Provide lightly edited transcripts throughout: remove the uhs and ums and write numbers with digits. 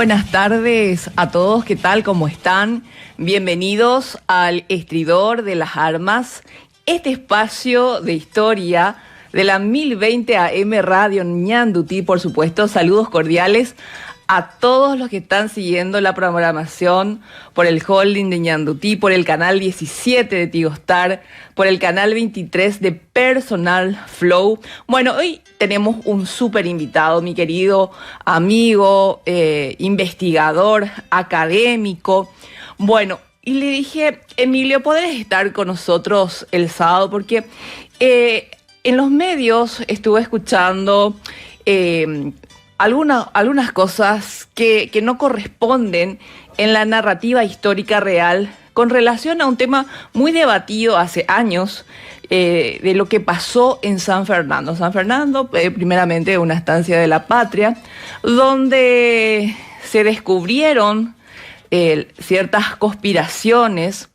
buenas tardes a todos, ¿qué tal? ¿Cómo están? Bienvenidos al Estridor de las Armas, este espacio de historia de la 1020 AM Radio Ñandutí, por supuesto. Saludos cordiales a todos los que están siguiendo la programación por el holding de Ñandutí, por el canal 17 de Tigostar, por el canal 23 de Personal Flow. Bueno, hoy tenemos un súper invitado, mi querido amigo, investigador, académico. Bueno, y le dije, Emilio, ¿podés estar con nosotros el sábado? Porque en los medios estuve escuchando algunas cosas que no corresponden en la narrativa histórica real con relación a un tema muy debatido hace años, de lo que pasó en San Fernando. San Fernando, primeramente una estancia de la patria, donde se descubrieron ciertas conspiraciones,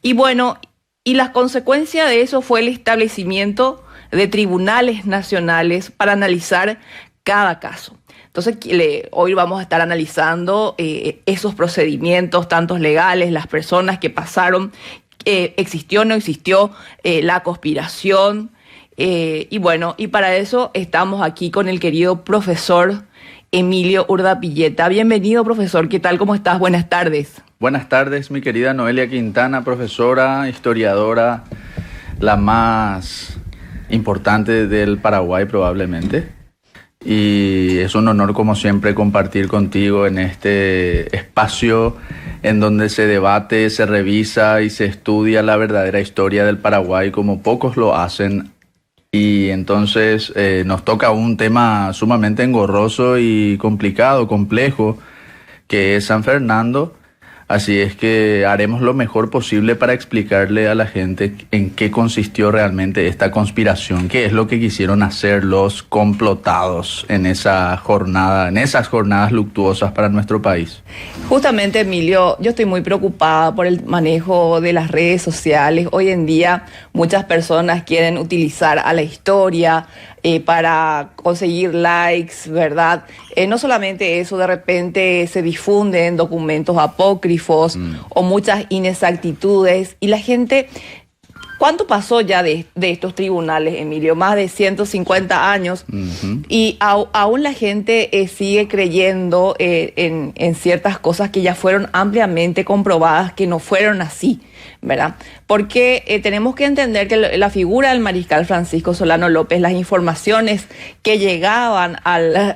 y bueno, y la consecuencia de eso fue el establecimiento de tribunales nacionales para analizar cada caso. Entonces, hoy vamos a estar analizando esos procedimientos, tantos legales, las personas que pasaron, existió o no existió la conspiración, y bueno, y para eso estamos aquí con el querido profesor Emilio Urdapilleta. Bienvenido, profesor, ¿qué tal? ¿Cómo estás? Buenas tardes. Buenas tardes, mi querida Noelia Quintana, profesora, historiadora, la más importante del Paraguay probablemente. Y es un honor, como siempre, compartir contigo en este espacio en donde se debate, se revisa y se estudia la verdadera historia del Paraguay como pocos lo hacen. Y entonces nos toca un tema sumamente engorroso y complicado, complejo, que es San Fernando. Así es que haremos lo mejor posible para explicarle a la gente en qué consistió realmente esta conspiración, qué es lo que quisieron hacer los complotados en esas jornadas luctuosas para nuestro país. Justamente, Emilio, yo estoy muy preocupada por el manejo de las redes sociales. Hoy en día muchas personas quieren utilizar a la historia para conseguir likes, ¿verdad? No solamente eso, de repente se difunden documentos apócrifos o muchas inexactitudes, y la gente... ¿Cuánto pasó ya de estos tribunales, Emilio? Más de 150 años. Y aún la gente sigue creyendo en ciertas cosas que ya fueron ampliamente comprobadas que no fueron así, ¿verdad? Porque tenemos que entender que la figura del mariscal Francisco Solano López, las informaciones que llegaban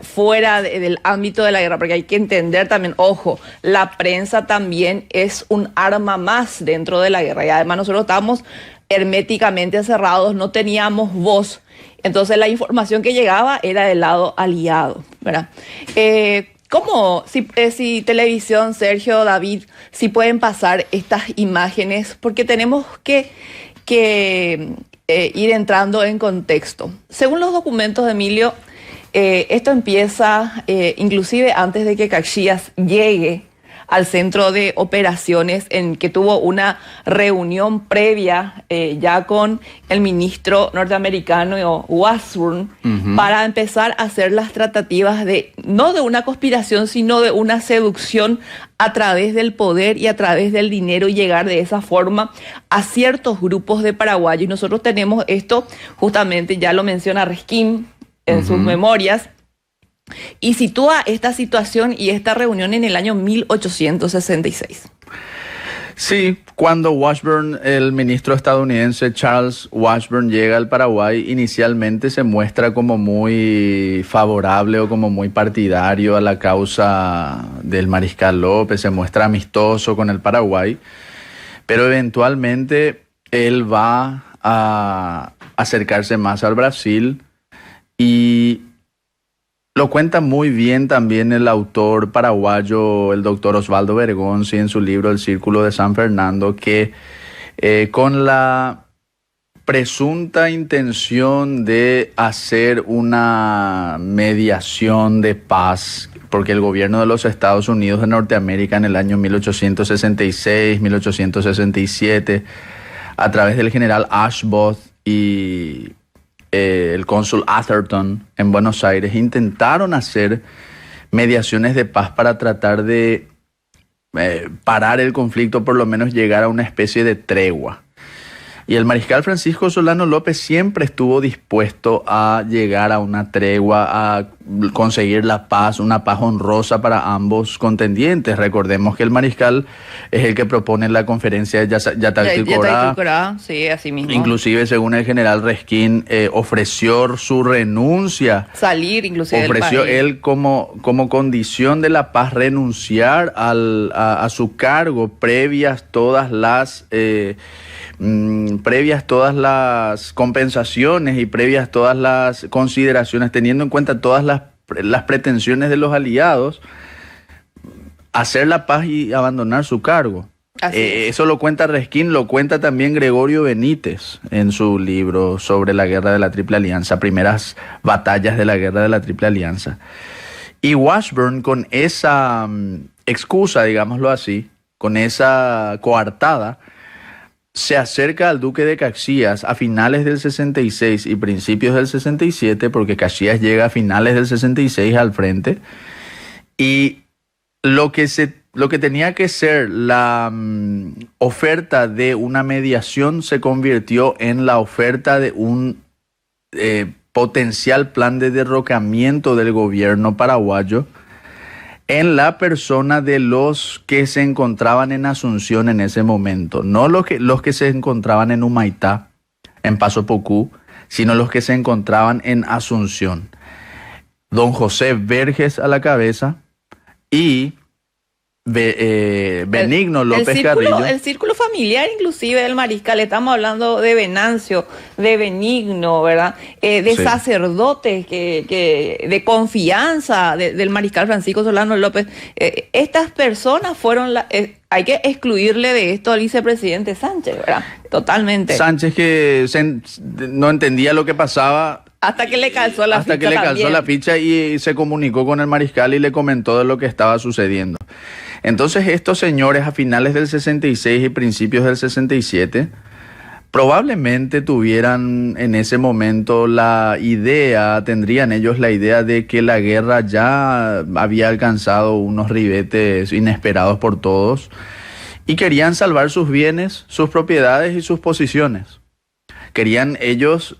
fuera del ámbito de la guerra, porque hay que entender también, ojo, la prensa también es un arma más dentro de la guerra, y además nosotros estábamos herméticamente cerrados, no teníamos voz, entonces la información que llegaba era del lado aliado, ¿verdad? ¿Cómo, si televisión, Sergio, David, si pueden pasar estas imágenes? Porque tenemos que ir entrando en contexto. Según los documentos de Emilio, esto empieza inclusive antes de que Caxias llegue al centro de operaciones, en que tuvo una reunión previa ya con el ministro norteamericano Washburn, para empezar a hacer las tratativas no de una conspiración, sino de una seducción a través del poder y a través del dinero, y llegar de esa forma a ciertos grupos de paraguayos. Y nosotros tenemos esto, justamente ya lo menciona Resquín en sus memorias, y sitúa esta situación y esta reunión en el año 1866. Sí, cuando Washburn, el ministro estadounidense Charles Washburn, llega al Paraguay, inicialmente se muestra como muy favorable o como muy partidario a la causa del mariscal López, se muestra amistoso con el Paraguay, pero eventualmente él va a acercarse más al Brasil, y lo cuenta muy bien también el autor paraguayo, el doctor Osvaldo Bergonzi, en su libro El Círculo de San Fernando, que con la presunta intención de hacer una mediación de paz, porque el gobierno de los Estados Unidos de Norteamérica en el año 1866, 1867, a través del general Ashbot y el cónsul Atherton en Buenos Aires, intentaron hacer mediaciones de paz para tratar de parar el conflicto, por lo menos llegar a una especie de tregua. Y el mariscal Francisco Solano López siempre estuvo dispuesto a llegar a una tregua, a conseguir la paz, una paz honrosa para ambos contendientes. Recordemos que el mariscal es el que propone la conferencia de Yatalquil-Corá. Sí, así mismo. Inclusive, según el general Resquín, ofreció su renuncia. Salir inclusive ofreció del país. Él como condición de la paz renunciar a su cargo previas todas las compensaciones y previas todas las consideraciones, teniendo en cuenta todas las pretensiones de los aliados, hacer la paz y abandonar su cargo. Eso lo cuenta Resquín, lo cuenta también Gregorio Benítez en su libro sobre la Guerra de la Triple Alianza, primeras batallas de la Guerra de la Triple Alianza. Y Washburn, con esa excusa, digámoslo así, con esa coartada, se acerca al duque de Caxias a finales del 66 y principios del 67, porque Caxias llega a finales del 66 al frente, y lo que tenía que ser la oferta de una mediación se convirtió en la oferta de un potencial plan de derrocamiento del gobierno paraguayo, en la persona de los que se encontraban en Asunción en ese momento. No los que se encontraban en Humaitá, en Paso Pocú, sino los que se encontraban en Asunción. Don José Verges a la cabeza y Benigno López Carrillo. El círculo familiar inclusive del mariscal, estamos hablando de Venancio, de Benigno, ¿verdad? De sacerdotes de confianza del mariscal Francisco Solano López. Estas personas fueron hay que excluirle de esto al vicepresidente Sánchez, ¿verdad? Totalmente. Sánchez, que no entendía lo que pasaba. Hasta que le calzó la ficha. Hasta que le calzó la ficha y se comunicó con el mariscal y le comentó de lo que estaba sucediendo. Entonces estos señores a finales del 66 y principios del 67 probablemente tuvieran en ese momento tendrían ellos la idea de que la guerra ya había alcanzado unos ribetes inesperados por todos y querían salvar sus bienes, sus propiedades y sus posiciones. Querían ellos,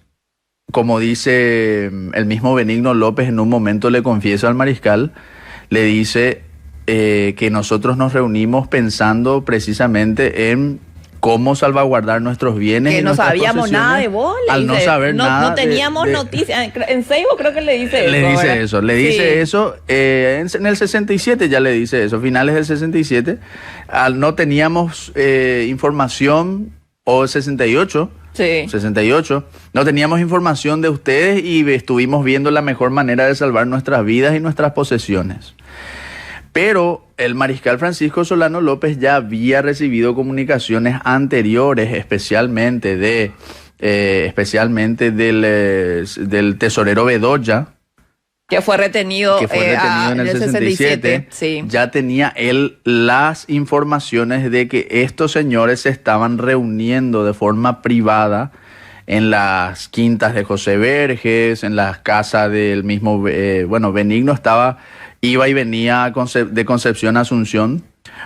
como dice el mismo Benigno López, en un momento le confiesa al mariscal, le dice que nosotros nos reunimos pensando precisamente en cómo salvaguardar nuestros bienes. Que no sabíamos nada de vos, al no saber nada. No teníamos noticias. En Seibo creo que le dice eso. Le dice eso. En el 67 ya le dice eso, finales del 67. No teníamos información, o 68. Sí. 68. No teníamos información de ustedes y estuvimos viendo la mejor manera de salvar nuestras vidas y nuestras posesiones. Pero el mariscal Francisco Solano López ya había recibido comunicaciones anteriores, especialmente del tesorero Bedoya, que fue retenido en el 67. Sí. Ya tenía él las informaciones de que estos señores se estaban reuniendo de forma privada en las quintas de José Verges, en las casas del mismo, Benigno iba y venía de Concepción a Asunción,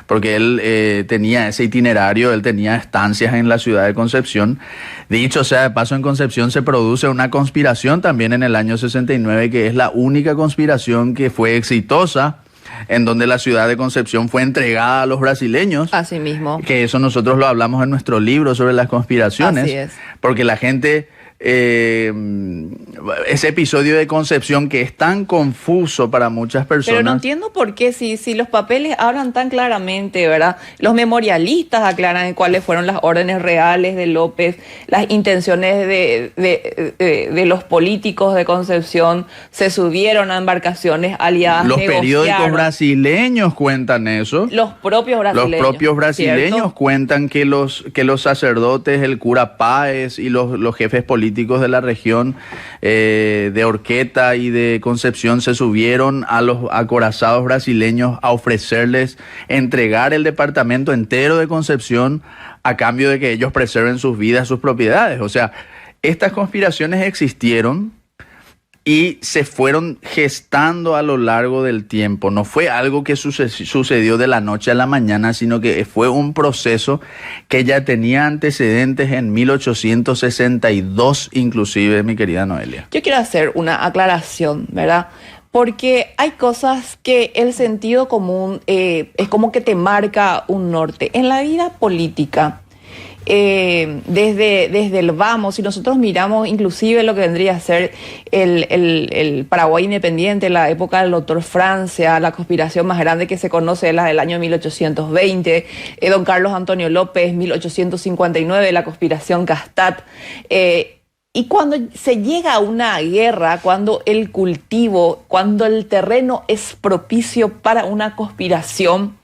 porque él tenía ese itinerario, él tenía estancias en la ciudad de Concepción. Dicho sea de paso, en Concepción se produce una conspiración también en el año 69, que es la única conspiración que fue exitosa, en donde la ciudad de Concepción fue entregada a los brasileños. Así mismo. Que eso nosotros lo hablamos en nuestro libro sobre las conspiraciones. Así es. Porque la gente... ese episodio de Concepción, que es tan confuso para muchas personas. Pero no entiendo por qué, si los papeles hablan tan claramente, ¿verdad? Los memorialistas aclaran cuáles fueron las órdenes reales de López, las intenciones de los políticos de Concepción, se subieron a embarcaciones aliadas, los periódicos brasileños cuentan eso. Los propios brasileños. ¿Cierto? Cuentan que los sacerdotes, el cura Páez y los jefes políticos de la región de Horqueta y de Concepción se subieron a los acorazados brasileños a ofrecerles entregar el departamento entero de Concepción a cambio de que ellos preserven sus vidas, sus propiedades. O sea, estas conspiraciones existieron y se fueron gestando a lo largo del tiempo. No fue algo que sucedió de la noche a la mañana, sino que fue un proceso que ya tenía antecedentes en 1862 inclusive, mi querida Noelia. Yo quiero hacer una aclaración, ¿verdad? Porque hay cosas que el sentido común es como que te marca un norte. En la vida política, desde el vamos, si nosotros miramos inclusive lo que vendría a ser el Paraguay independiente, la época del doctor Francia, la conspiración más grande que se conoce es la del año 1820, don Carlos Antonio López, 1859, la conspiración Castat. Y cuando se llega a una guerra, cuando el cultivo, cuando el terreno es propicio para una conspiración,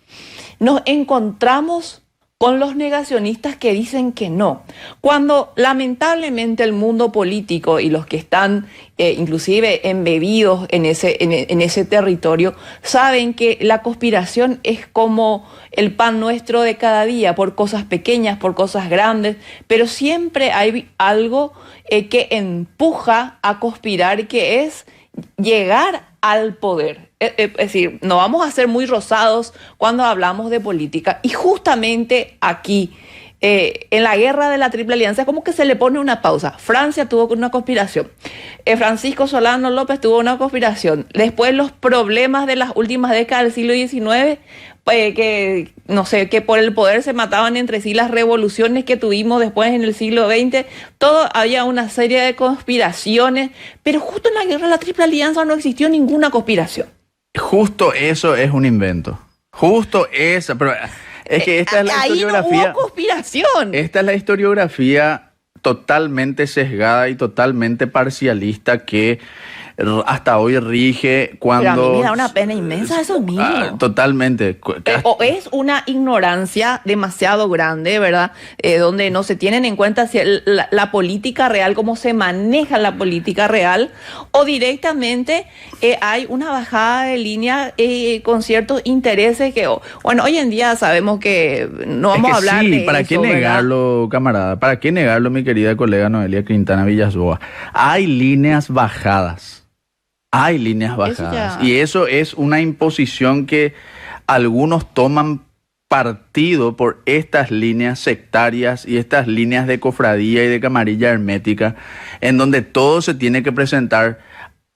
nos encontramos con los negacionistas que dicen que no. Cuando lamentablemente el mundo político y los que están inclusive embebidos en ese territorio saben que la conspiración es como el pan nuestro de cada día, por cosas pequeñas, por cosas grandes, pero siempre hay algo que empuja a conspirar, que es llegar al poder. Es decir, no vamos a ser muy rosados cuando hablamos de política. Y justamente aquí, en la guerra de la Triple Alianza, como que se le pone una pausa. Francia tuvo una conspiración. Francisco Solano López tuvo una conspiración. Después los problemas de las últimas décadas del siglo XIX, que no sé, que por el poder se mataban entre sí, las revoluciones que tuvimos después en el siglo XX, todo, había una serie de conspiraciones, pero justo en la guerra de la Triple Alianza no existió ninguna conspiración. Justo eso es un invento. Justo eso, pero es que esta es la historiografía. No hubo conspiración. Esta es la historiografía totalmente sesgada y totalmente parcialista que hasta hoy rige cuando... Pero a mí me da una pena inmensa eso mismo. Totalmente. O es una ignorancia demasiado grande, ¿verdad? Donde no se tienen en cuenta si la política real, cómo se maneja la política real, o directamente hay una bajada de línea con ciertos intereses que, bueno, hoy en día sabemos que no vamos a hablar de ¿para qué negarlo, camarada? ¿Para qué negarlo, mi querida colega Noelia Quintana Villasboa? Hay líneas bajadas. Hay líneas bajadas. Y eso es una imposición que algunos toman partido por estas líneas sectarias y estas líneas de cofradía y de camarilla hermética, en donde todo se tiene que presentar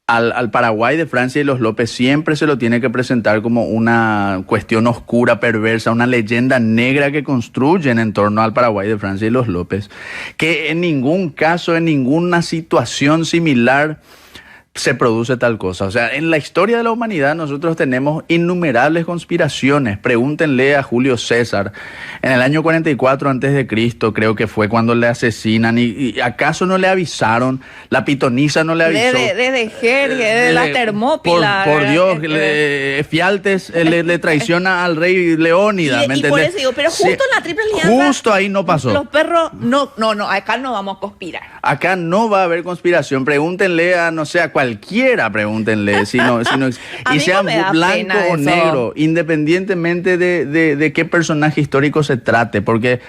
al Paraguay de Francia y los López, siempre se lo tiene que presentar como una cuestión oscura, perversa, una leyenda negra que construyen en torno al Paraguay de Francia y los López, que en ningún caso, en ninguna situación similar se produce tal cosa. O sea, en la historia de la humanidad nosotros tenemos innumerables conspiraciones. Pregúntenle a Julio César. En el año 44 a.C., creo que fue cuando le asesinan. ¿Y acaso no le avisaron? La pitonisa no le avisó. De Jerjes, de la Termópila. Por Dios, Fialtes le traiciona al rey Leónidas, ¿me entendés? Y por eso digo, pero justo en la Triple Alianza... Justo ahí no pasó. Los perros, no, acá no vamos a conspirar. Acá no va a haber conspiración. Pregúntenle a, no sé, a cualquiera, pregúntenle, si no, y sean blanco o negro, independientemente de qué personaje histórico se trate, porque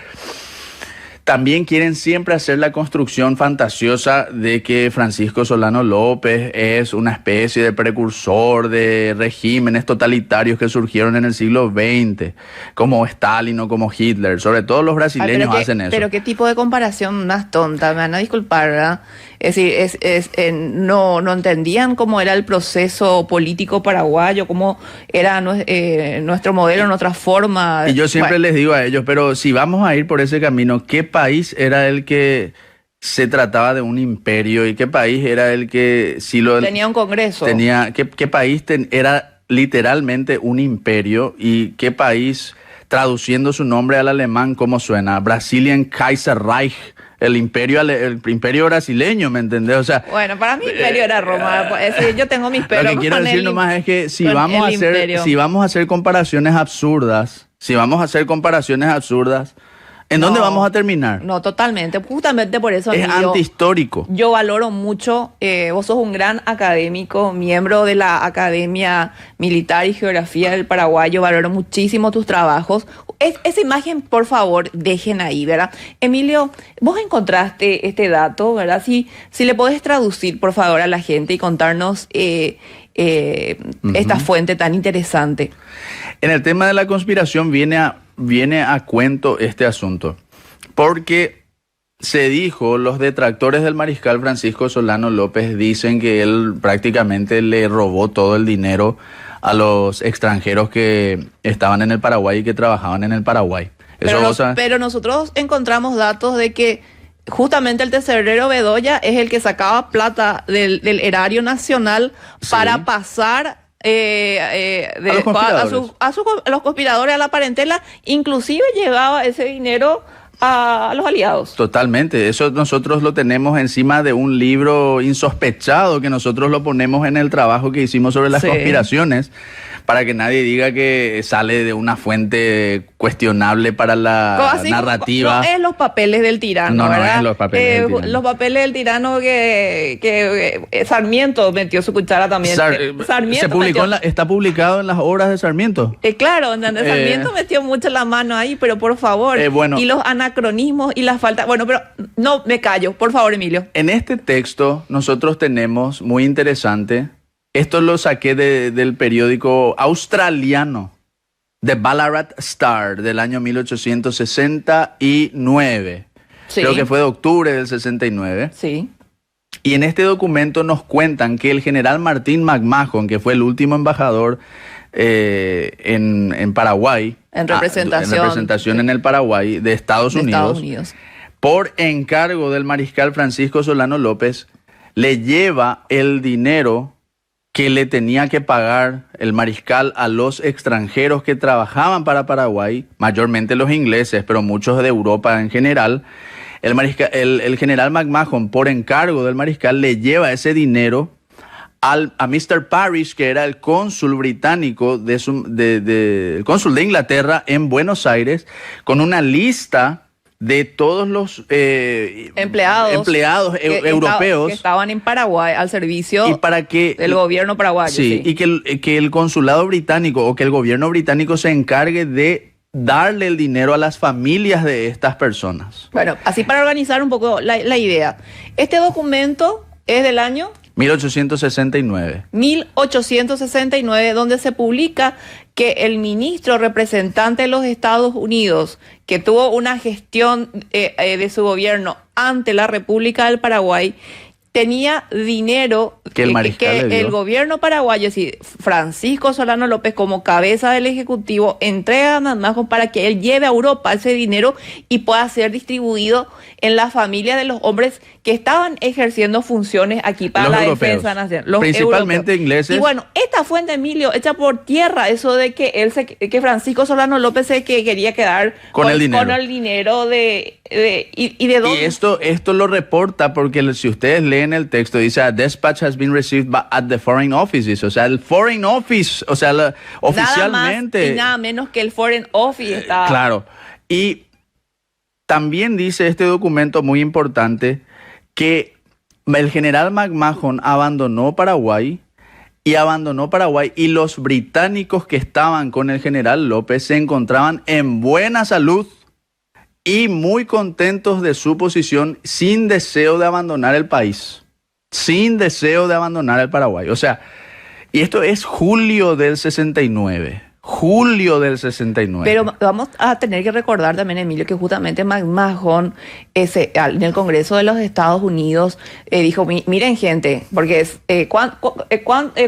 también quieren siempre hacer la construcción fantasiosa de que Francisco Solano López es una especie de precursor de regímenes totalitarios que surgieron en el siglo XX, como Stalin o como Hitler. Sobre todo los brasileños hacen eso. Pero qué tipo de comparación más tonta, me van a disculpar, ¿verdad? Es decir, no entendían cómo era el proceso político paraguayo, cómo era nuestro modelo, nuestra forma. Y yo siempre les digo a ellos, pero si vamos a ir por ese camino, ¿qué país era el que se trataba de un imperio y qué país era el que si lo tenía un congreso? ¿Qué país era literalmente un imperio y qué país, traduciendo su nombre al alemán, cómo suena? Brazilian Kaiserreich. El imperio brasileño, ¿me entendés? O sea, bueno, para mí imperio era Roma. Yo tengo mis peros. Lo que quiero decir nomás es que si vamos a hacer comparaciones absurdas, ¿En dónde vamos a terminar? No, totalmente. Justamente por eso, Es Emilio, antihistórico. yo valoro mucho, vos sos un gran académico, miembro de la Academia Militar y Geografía del Paraguay, yo valoro muchísimo tus trabajos. Esa imagen, por favor, dejen ahí, ¿verdad? Emilio, vos encontraste este dato, ¿verdad? Si le podés traducir, por favor, a la gente y contarnos esta fuente tan interesante. En el tema de la conspiración viene a cuento este asunto, porque se dijo, los detractores del mariscal Francisco Solano López dicen que él prácticamente le robó todo el dinero a los extranjeros que estaban en el Paraguay y que trabajaban en el Paraguay. Pero nosotros encontramos datos de que justamente el tesorero Bedoya es el que sacaba plata del erario nacional para pasar a los conspiradores, a la parentela, inclusive llegaba ese dinero a los aliados. Totalmente, eso nosotros lo tenemos encima de un libro insospechado que nosotros lo ponemos en el trabajo que hicimos sobre las conspiraciones, para que nadie diga que sale de una fuente cuestionable para la narrativa. No es los papeles del tirano, ¿verdad? No es los papeles del tirano. Los papeles del tirano que Sarmiento metió su cuchara también. Sarmiento está publicado en las obras de Sarmiento. Claro, Sarmiento metió mucho la mano ahí, pero por favor, y los anacronismos y la falta... Bueno, pero no me callo, por favor, Emilio. En este texto nosotros tenemos, muy interesante, esto lo saqué del periódico australiano, The Ballarat Star, del año 1869. Sí. Creo que fue de octubre del 69. Sí. Y en este documento nos cuentan que el general Martín McMahon, que fue el último embajador en Paraguay, en representación en el Paraguay de Estados Unidos, por encargo del mariscal Francisco Solano López, le lleva el dinero que le tenía que pagar el mariscal a los extranjeros que trabajaban para Paraguay, mayormente los ingleses, pero muchos de Europa en general. El general McMahon, por encargo del mariscal, le lleva ese dinero a Mr. Parrish, que era el cónsul británico, el cónsul de Inglaterra en Buenos Aires, con una lista de todos los empleados europeos que estaban en Paraguay al servicio del gobierno paraguayo. Sí, y que el consulado británico o que el gobierno británico se encargue de darle el dinero a las familias de estas personas. Bueno, así para organizar un poco la idea. Este documento es del año 1869. 1869, donde se publica que el ministro representante de los Estados Unidos, que tuvo una gestión de su gobierno ante la República del Paraguay, tenía dinero que el gobierno paraguayo, es decir, Francisco Solano López, como cabeza del Ejecutivo, entrega a McMahon para que él lleve a Europa ese dinero y pueda ser distribuido en la familia de los hombres que estaban ejerciendo funciones aquí para la defensa nacional. Los principalmente ingleses. Y bueno, esta fuente, Emilio, echa por tierra eso de que que Francisco Solano López quería quedar con el dinero. Con el dinero de dónde. Y esto lo reporta porque si ustedes leen el texto, dice a dispatch has been received at the foreign offices, o sea, el foreign office, o sea, oficialmente. Nada más y nada menos que el foreign office está. Claro. Y también dice este documento muy importante que el general McMahon abandonó Paraguay y los británicos que estaban con el general López se encontraban en buena salud y muy contentos de su posición, sin deseo de abandonar el país, sin deseo de abandonar el Paraguay. O sea, y esto es julio del 69. Julio del 69. Pero vamos a tener que recordar también, Emilio, que justamente McMahon en el Congreso de los Estados Unidos dijo, miren gente, porque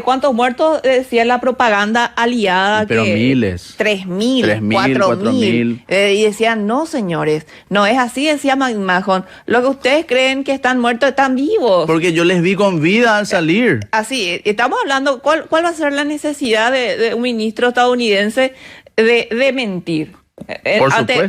¿cuántos muertos decía la propaganda aliada? Pero miles. 3.000, 4.000. Y decían, no señores, no es así, decía McMahon. Lo que ustedes creen que están muertos están vivos. Porque yo les vi con vida al salir. Así, estamos hablando, ¿cuál va a ser la necesidad de un ministro estadounidense de mentir ante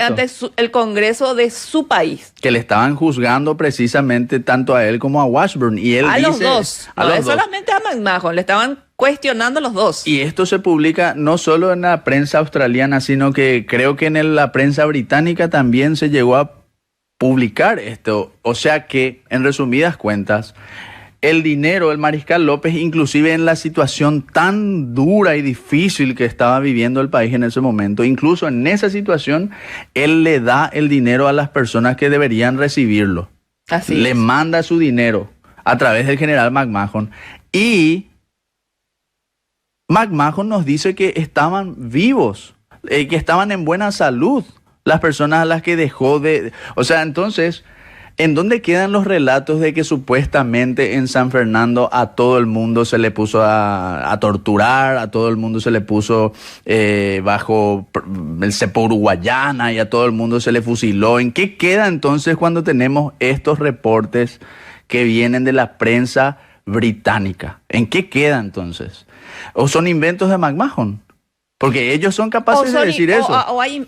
el Congreso de su país? Que le estaban juzgando precisamente tanto a él como a Washburn. Y él los dos. No es solamente a McMahon, le estaban cuestionando los dos. Y esto se publica no solo en la prensa australiana, sino que creo que en la prensa británica también se llegó a publicar esto. O sea que, en resumidas cuentas, el dinero, el Mariscal López, inclusive en la situación tan dura y difícil que estaba viviendo el país en ese momento, incluso en esa situación, él le da el dinero a las personas que deberían recibirlo. Así le es. manda su dinero a través del general McMahon. Y McMahon nos dice que estaban vivos, que estaban en buena salud las personas a las que dejó de... O sea, entonces, ¿en dónde quedan los relatos de que supuestamente en San Fernando a todo el mundo se le puso a torturar, a todo el mundo se le puso bajo el cepo uruguayana y a todo el mundo se le fusiló? ¿En qué queda entonces cuando tenemos estos reportes que vienen de la prensa británica? ¿En qué queda entonces? ¿O son inventos de McMahon? Porque ellos son capaces de decir eso.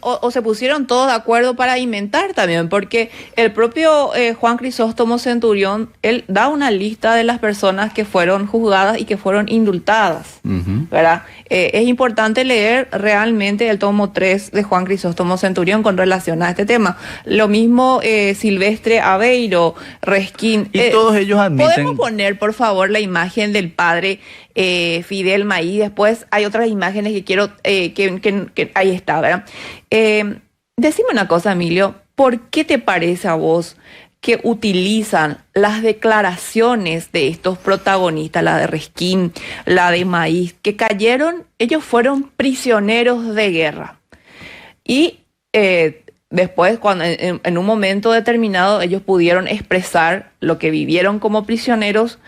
O se pusieron todos de acuerdo para inventar también, porque el propio Juan Crisóstomo Centurión, él da una lista de las personas que fueron juzgadas y que fueron indultadas, ¿verdad? Es importante leer realmente el tomo 3 de Juan Crisóstomo Centurión con relación a este tema. Lo mismo Silvestre Aveiro, Resquín. Y todos ellos admiten... ¿Podemos poner, por favor, la imagen del padre Fidel Maíz? Después hay otras imágenes que quiero que ahí está, ¿verdad? Decime una cosa, Emilio, ¿por qué te parece a vos que utilizan las declaraciones de estos protagonistas, la de Resquín, la de Maíz, que cayeron, ellos fueron prisioneros de guerra? Y después, cuando en un momento determinado, ellos pudieron expresar lo que vivieron como prisioneros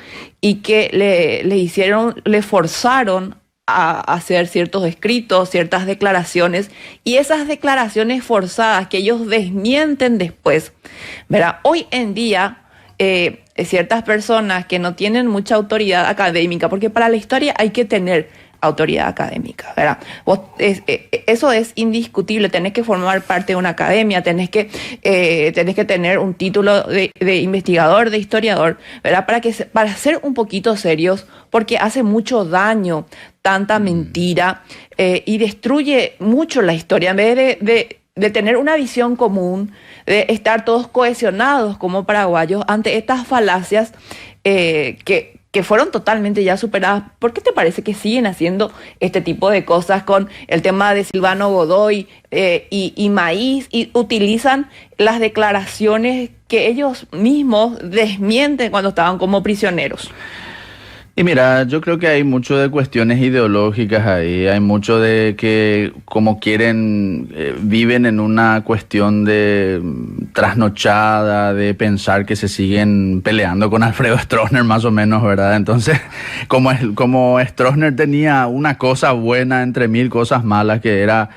y que le forzaron a hacer ciertos escritos, ciertas declaraciones, y esas declaraciones forzadas que ellos desmienten después, ¿verdad? Hoy en día, ciertas personas que no tienen mucha autoridad académica, porque para la historia hay que tener autoridad académica, ¿verdad? Eso es indiscutible. Tenés que formar parte de una academia, tenés que tener un título de investigador, de historiador, ¿verdad? Para ser un poquito serios, porque hace mucho daño tanta mentira y destruye mucho la historia. En vez de tener una visión común, de estar todos cohesionados como paraguayos ante estas falacias que fueron totalmente ya superadas. ¿Por qué te parece que siguen haciendo este tipo de cosas con el tema de Silvano Godoy y Maíz, y utilizan las declaraciones que ellos mismos desmienten cuando estaban como prisioneros? Y mira, yo creo que hay mucho de cuestiones ideológicas ahí, hay mucho de que como quieren, viven en una cuestión de trasnochada, de pensar que se siguen peleando con Alfredo Stroessner más o menos, ¿verdad? Entonces, como Stroessner tenía una cosa buena entre mil cosas malas, que era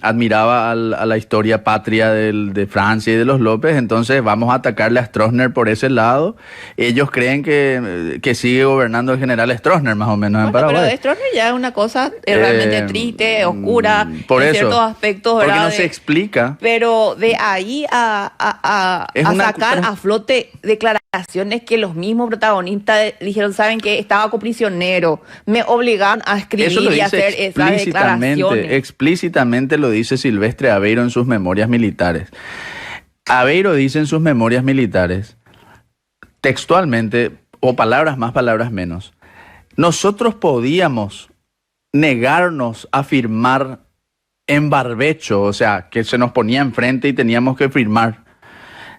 admiraba a la historia patria de Francia y de los López, entonces vamos a atacarle a Stroessner por ese lado. Ellos creen que sigue gobernando el general Stroessner más o menos en Paraguay. Pero Stroessner ya es una cosa realmente triste, oscura, por en eso, ciertos aspectos, porque ¿verdad? no se explica. Pero de ahí a sacar a flote declaraciones que los mismos protagonistas dijeron, ¿saben qué? Estaba coprisionero, me obligaron a escribir y hacer esas declaraciones. Explícitamente lo dice Silvestre Aveiro en sus memorias militares. Aveiro dice en sus memorias militares, textualmente, o palabras más, palabras menos, nosotros podíamos negarnos a firmar en barbecho, o sea, que se nos ponía enfrente y teníamos que firmar.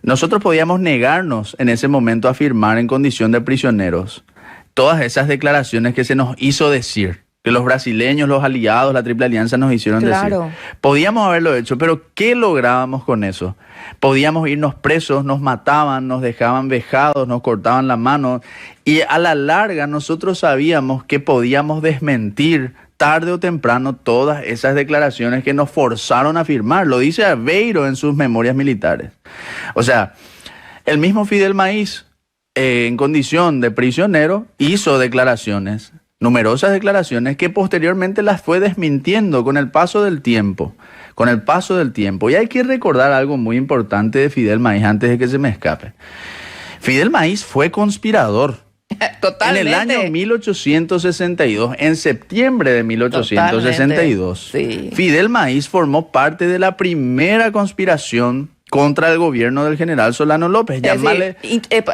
Nosotros podíamos negarnos en ese momento a firmar en condición de prisioneros todas esas declaraciones que se nos hizo decir, que los brasileños, los aliados, la Triple Alianza nos hicieron decir. Podíamos haberlo hecho, pero ¿qué lográbamos con eso? Podíamos irnos presos, nos mataban, nos dejaban vejados, nos cortaban la mano, y a la larga nosotros sabíamos que podíamos desmentir tarde o temprano todas esas declaraciones que nos forzaron a firmar. Lo dice Aveiro en sus memorias militares. O sea, el mismo Fidel Maíz, en condición de prisionero, hizo declaraciones, numerosas declaraciones, que posteriormente las fue desmintiendo con el paso del tiempo. Con el paso del tiempo. Y hay que recordar algo muy importante de Fidel Maíz antes de que se me escape. Fidel Maíz fue conspirador. Totalmente. En el año 1862, en septiembre de 1862, sí. Fidel Maíz formó parte de la primera conspiración contra el gobierno del general Solano López. Decir,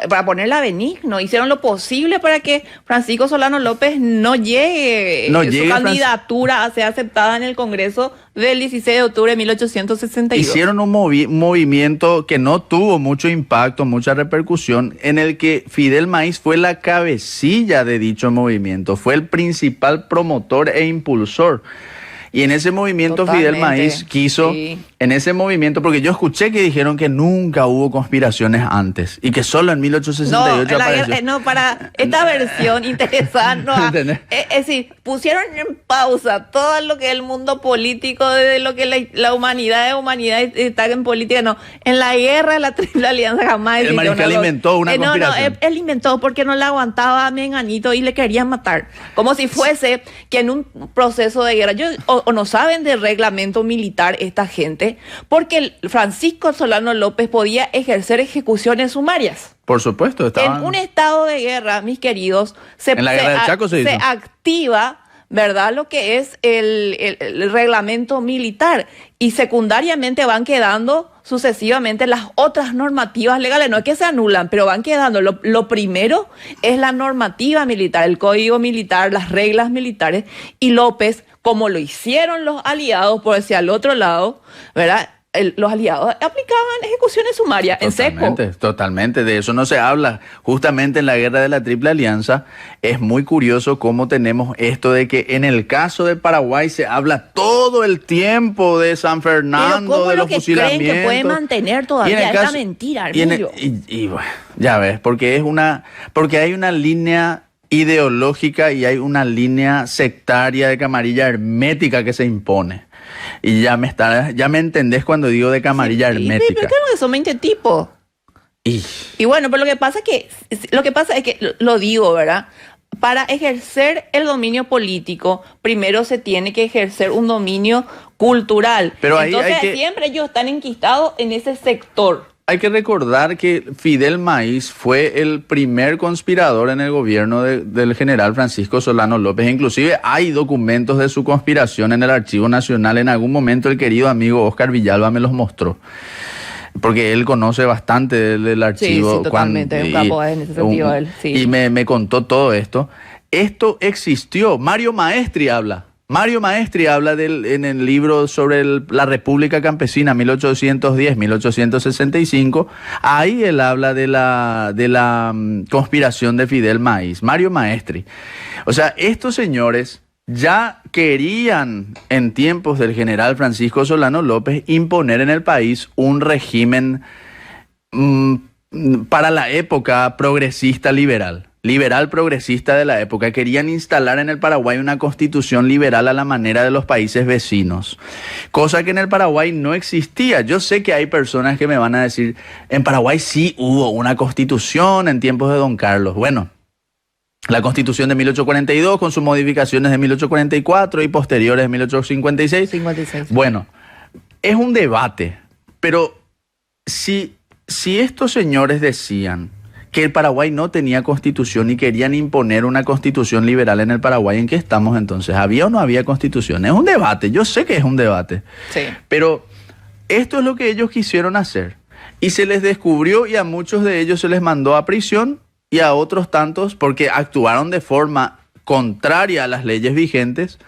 para ponerla benigno, hicieron lo posible para que Francisco Solano López no llegue su candidatura a ser aceptada en el Congreso del 16 de octubre de 1862. Hicieron un movimiento que no tuvo mucho impacto, mucha repercusión, en el que Fidel Maíz fue la cabecilla de dicho movimiento, fue el principal promotor e impulsor. Y en ese movimiento Fidel Maíz quiso, en ese movimiento, porque yo escuché que dijeron que nunca hubo conspiraciones antes y que solo en 1868 apareció. Para esta versión interesante, es decir, pusieron en pausa todo lo que es el mundo político, de lo que la humanidad está en política, en la guerra de la Triple Alianza jamás. El mariscal inventó una conspiración. Él inventó porque no le aguantaba a Menganito y le querían matar, como si fuese que en un proceso de guerra, o no saben de reglamento militar esta gente, porque Francisco Solano López podía ejercer ejecuciones sumarias. Por supuesto. En un estado de guerra, mis queridos, se activa, ¿verdad?, lo que es el reglamento militar, y secundariamente van quedando sucesivamente las otras normativas legales. No es que se anulan, pero van quedando. Lo primero es la normativa militar, el código militar, las reglas militares, y López, como lo hicieron los aliados, por decir al otro lado, ¿verdad?, los aliados aplicaban ejecuciones sumarias en seco. Totalmente, de eso no se habla. Justamente en la guerra de la Triple Alianza es muy curioso cómo tenemos esto de que en el caso de Paraguay se habla todo el tiempo de San Fernando, de los fusilamientos. ¿Creen que puede mantener todavía esta mentira, Armilio? Y bueno, ya ves, porque hay una línea ideológica y hay una línea sectaria de camarilla hermética que se impone. Y ya me entendés cuando digo de camarilla hermética. ¿Pero qué no es eso? 20 tipos. Y bueno, pero lo que pasa es que lo digo, ¿verdad? Para ejercer el dominio político, primero se tiene que ejercer un dominio cultural. Pero entonces siempre ellos están enquistados en ese sector. Hay que recordar que Fidel Maíz fue el primer conspirador en el gobierno del general Francisco Solano López. Inclusive hay documentos de su conspiración en el Archivo Nacional. En algún momento el querido amigo Oscar Villalba me los mostró, porque él conoce bastante del archivo. Sí, totalmente, un capo en ese sentido él. Sí. Y me contó todo esto. Esto existió. Mario Maestri habla en el libro sobre la República Campesina 1810-1865. Ahí él habla de la conspiración de Fidel Maíz. Mario Maestri. O sea, estos señores ya querían, en tiempos del general Francisco Solano López, imponer en el país un régimen para la época progresista liberal progresista de la época. Querían instalar en el Paraguay una constitución liberal a la manera de los países vecinos, cosa que en el Paraguay no existía. Yo sé que hay personas que me van a decir, en Paraguay sí hubo una constitución en tiempos de Don Carlos. Bueno, la constitución de 1842 con sus modificaciones de 1844 y posteriores de 1856. Bueno, es un debate, pero si estos señores decían que el Paraguay no tenía constitución y querían imponer una constitución liberal en el Paraguay, ¿en qué estamos entonces? ¿Había o no había constitución? Es un debate, yo sé que es un debate. Sí. Pero esto es lo que ellos quisieron hacer. Y se les descubrió, y a muchos de ellos se les mandó a prisión, y a otros tantos, porque actuaron de forma contraria a las leyes vigentes,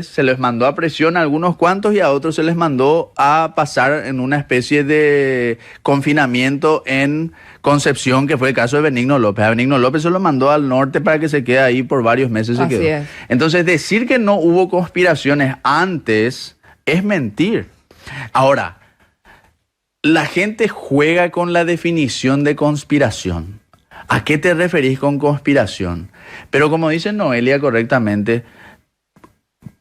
se les mandó a prisión a algunos cuantos y a otros se les mandó a pasar en una especie de confinamiento en Concepción, que fue el caso de Benigno López. A Benigno López se lo mandó al norte para que se quede ahí por varios meses. Así es. Entonces, decir que no hubo conspiraciones antes es mentir. Ahora, la gente juega con la definición de conspiración. ¿A qué te referís con conspiración? Pero como dice Noelia correctamente,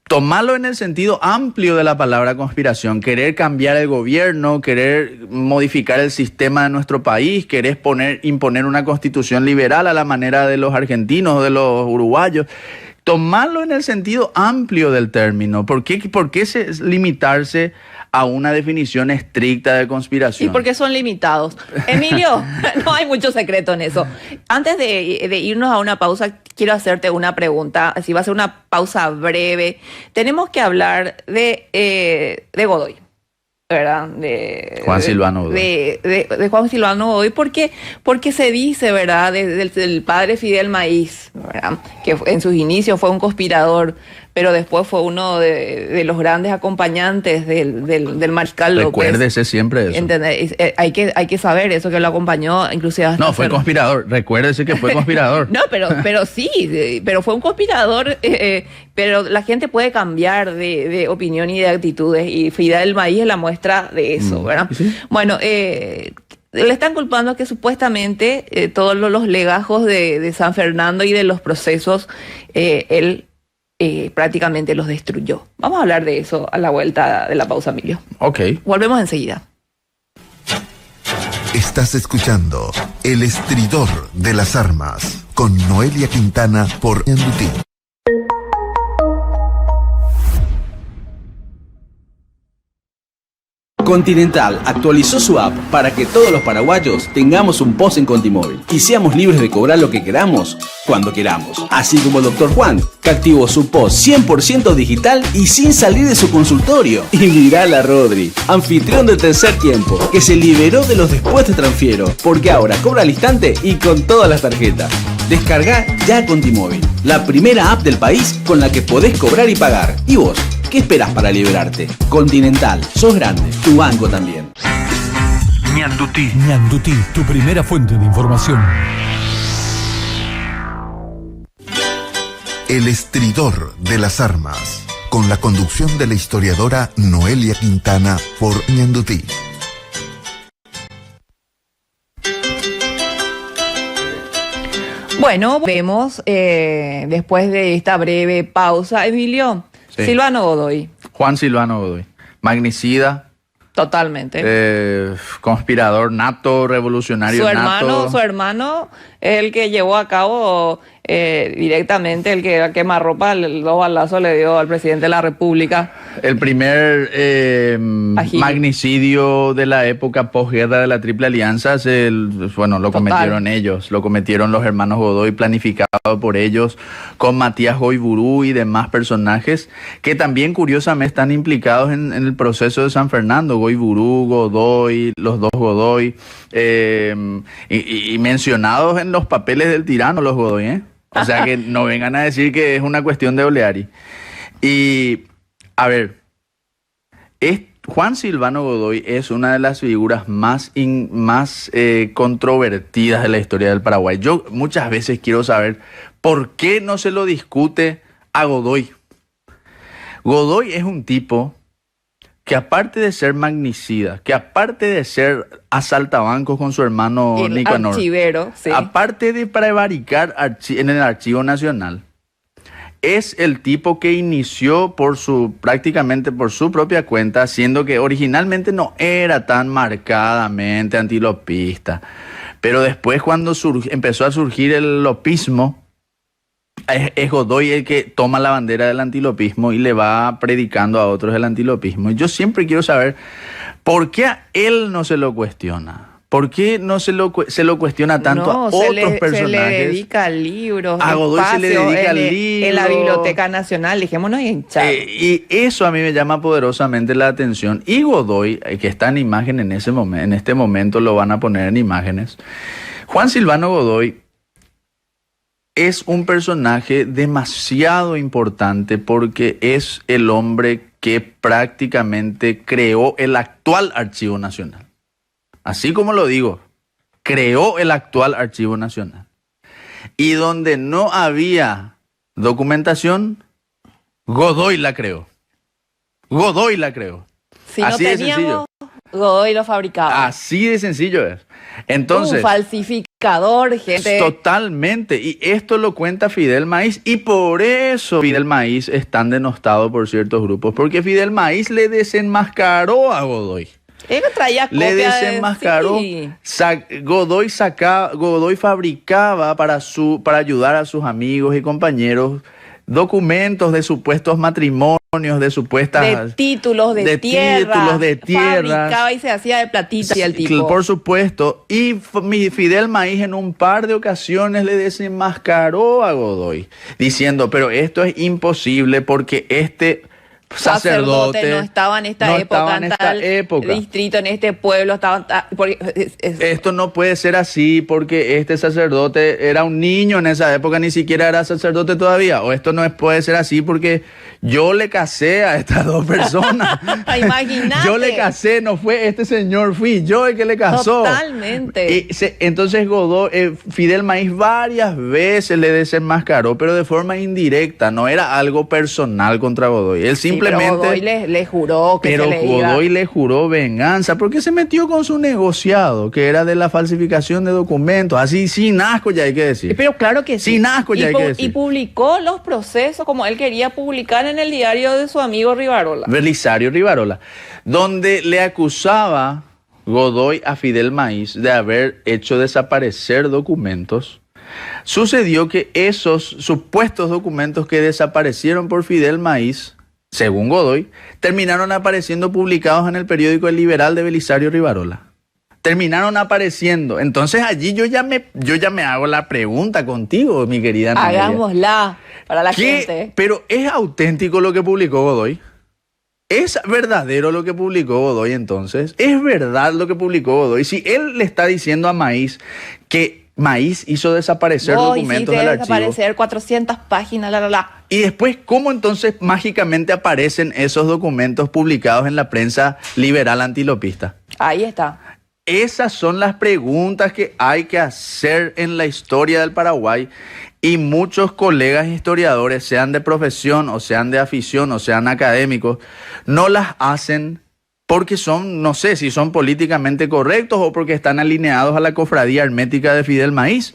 tomarlo en el sentido amplio de la palabra conspiración, querer cambiar el gobierno, querer modificar el sistema de nuestro país, querer imponer una constitución liberal a la manera de los argentinos o de los uruguayos. tomarlo en el sentido amplio del término. ¿Por qué limitarse a una definición estricta de conspiración? Y porque son limitados. Emilio, no hay mucho secreto en eso. Antes de irnos a una pausa, quiero hacerte una pregunta. Así va a ser una pausa breve. Tenemos que hablar de Godoy, ¿verdad? Juan Silvano Godoy. De Juan Silvano Godoy, porque se dice, ¿verdad?, del padre Fidel Maíz, ¿verdad?, que en sus inicios fue un conspirador, pero después fue uno de los grandes acompañantes del mariscal López. Recuérdese siempre eso. ¿Entendés? Hay que saber eso, que lo acompañó inclusive hasta... No, fue conspirador. Recuérdese que fue conspirador. No, pero sí, pero fue un conspirador, pero la gente puede cambiar de opinión y de actitudes, y Fidel Maíz es la muestra de eso, ¿verdad? ¿Sí? Bueno, le están culpando que supuestamente todos los legajos de San Fernando y de los procesos, él prácticamente los destruyó. Vamos a hablar de eso a la vuelta de la pausa, Emilio. Ok. Volvemos enseguida. Estás escuchando El Estridor de las Armas con Noelia Quintana por NDT. Continental actualizó su app para que todos los paraguayos tengamos un POS en Contimóvil y seamos libres de cobrar lo que queramos, cuando queramos. Así como el Dr. Juan, que activó su POS 100% digital y sin salir de su consultorio. Y mirá la Rodri, anfitrión del tercer tiempo, que se liberó de los después de transfiero, porque ahora cobra al instante y con todas las tarjetas. Descarga ya Contimóvil, la primera app del país con la que podés cobrar y pagar. ¿Y vos? ¿Qué esperas para liberarte? Continental, sos grande, tu banco también. Ñanduti, tu primera fuente de información. El Estridor de las Armas, con la conducción de la historiadora Noelia Quintana por Ñanduti. Bueno, vemos después de esta breve pausa, Emilio, Sí. Silvano Godoy, Juan Silvano Godoy. Magnicida, totalmente. conspirador nato, revolucionario nato. Su hermano es el que llevó a cabo directamente, el que a quemarropa, dos balazos le dio al presidente de la República. El primer magnicidio de la época posguerra de la Triple Alianza, lo cometieron ellos, lo cometieron los hermanos Godoy, planificado por ellos, con Matías Goiburú y demás personajes, que también curiosamente están implicados en el proceso de San Fernando. Goiburú, Godoy, los dos Godoy, y mencionados en los papeles del tirano los Godoy, ¿eh? O sea que no vengan a decir que es una cuestión de Oleari. Y, a ver, Juan Silvano Godoy es una de las figuras más controvertidas de la historia del Paraguay. Yo muchas veces quiero saber por qué no se lo discute a Godoy. Godoy es un tipo que, aparte de ser magnicida, que aparte de ser asaltabancos con su hermano Nicanor, archivero, sí. aparte de prevaricar en el Archivo Nacional, es el tipo que inició prácticamente por su propia cuenta, siendo que originalmente no era tan marcadamente antilopista. Pero después, cuando empezó a surgir el lopismo, es Godoy el que toma la bandera del antilopismo y le va predicando a otros el antilopismo. Y yo siempre quiero saber por qué a él no se lo cuestiona. ¿Por qué no se lo cuestiona tanto a otros personajes? Se le dedica libros, a Godoy se le dedica libros. En la Biblioteca Nacional, dejémonos hinchar. Y eso a mí me llama poderosamente la atención. Y Godoy, que está en imagen en este momento lo van a poner en imágenes. Juan Silvano Godoy es un personaje demasiado importante porque es el hombre que prácticamente creó el actual Archivo Nacional. Así como lo digo, creó el actual Archivo Nacional. Y donde no había documentación, Godoy la creó. Godoy la creó. Si así no teníamos, Godoy lo fabricaba. Así de sencillo es. Entonces, un falsificador, gente. Totalmente. Y esto lo cuenta Fidel Maíz. Y por eso Fidel Maíz es tan denostado por ciertos grupos. Porque Fidel Maíz le desenmascaró a Godoy. Él traía copia. Le desenmascaró. Sí. Godoy fabricaba para ayudar a sus amigos y compañeros documentos de supuestos matrimonios, de supuestas... De títulos de tierra. títulos de tierras. Fabricaba y se hacía de platita y el tipo. Por supuesto. Y Fidel Maíz en un par de ocasiones le desenmascaró a Godoy, diciendo, pero esto es imposible porque este sacerdote no estaba en esta época, en tal distrito, en este pueblo. Esto no puede ser así porque este sacerdote era un niño en esa época, ni siquiera era sacerdote todavía. O esto no puede ser así porque yo le casé a estas dos personas. Imagínate. Yo le casé, no fue este señor, fui yo el que le casó. Totalmente. Entonces Godoy, Fidel Maíz varias veces le desenmascaró, pero de forma indirecta, no era algo personal contra Godoy. Él simplemente... Pero Godoy le juró que pero se le iba. Godoy le juró venganza porque se metió con su negociado, que era de la falsificación de documentos, así sin asco ya hay que decir. Pero claro que sí. Sin asco ya hay que decir. Y publicó los procesos como él quería publicar en el diario de su amigo Rivarola. Belisario Rivarola, donde le acusaba Godoy a Fidel Maíz de haber hecho desaparecer documentos. Sucedió que esos supuestos documentos que desaparecieron por Fidel Maíz, según Godoy, terminaron apareciendo publicados en el periódico El Liberal de Belisario Rivarola. Terminaron apareciendo. Entonces allí yo ya me hago la pregunta contigo, mi querida Noelia. Hagámosla para la gente. Pero ¿es auténtico lo que publicó Godoy? ¿Es verdadero lo que publicó Godoy entonces? ¿Es verdad lo que publicó Godoy? Si él le está diciendo a Maíz que Maíz hizo desaparecer documentos del archivo. Desaparecer 400 páginas, Y después, ¿cómo entonces mágicamente aparecen esos documentos publicados en la prensa liberal antilopista? Ahí está. Esas son las preguntas que hay que hacer en la historia del Paraguay. Y muchos colegas historiadores, sean de profesión o sean de afición o sean académicos, no las hacen porque son, no sé si son políticamente correctos o porque están alineados a la cofradía hermética de Fidel Maíz,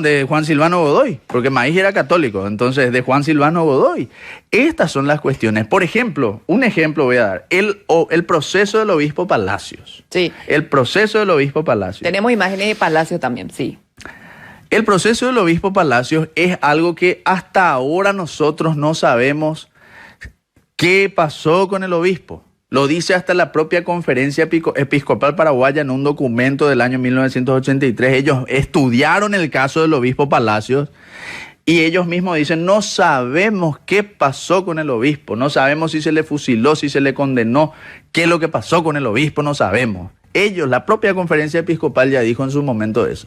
de Juan Silvano Godoy, porque Maíz era católico, entonces de Juan Silvano Godoy. Estas son las cuestiones. Por ejemplo, un ejemplo voy a dar, el proceso del obispo Palacios. Sí. El proceso del obispo Palacios. Tenemos imágenes de Palacios también, sí. El proceso del obispo Palacios es algo que hasta ahora nosotros no sabemos qué pasó con el obispo. Lo dice hasta la propia Conferencia Episcopal Paraguaya en un documento del año 1983. Ellos estudiaron el caso del obispo Palacios y ellos mismos dicen, no sabemos qué pasó con el obispo, no sabemos si se le fusiló, si se le condenó, qué es lo que pasó con el obispo, no sabemos. Ellos, la propia Conferencia Episcopal ya dijo en su momento eso.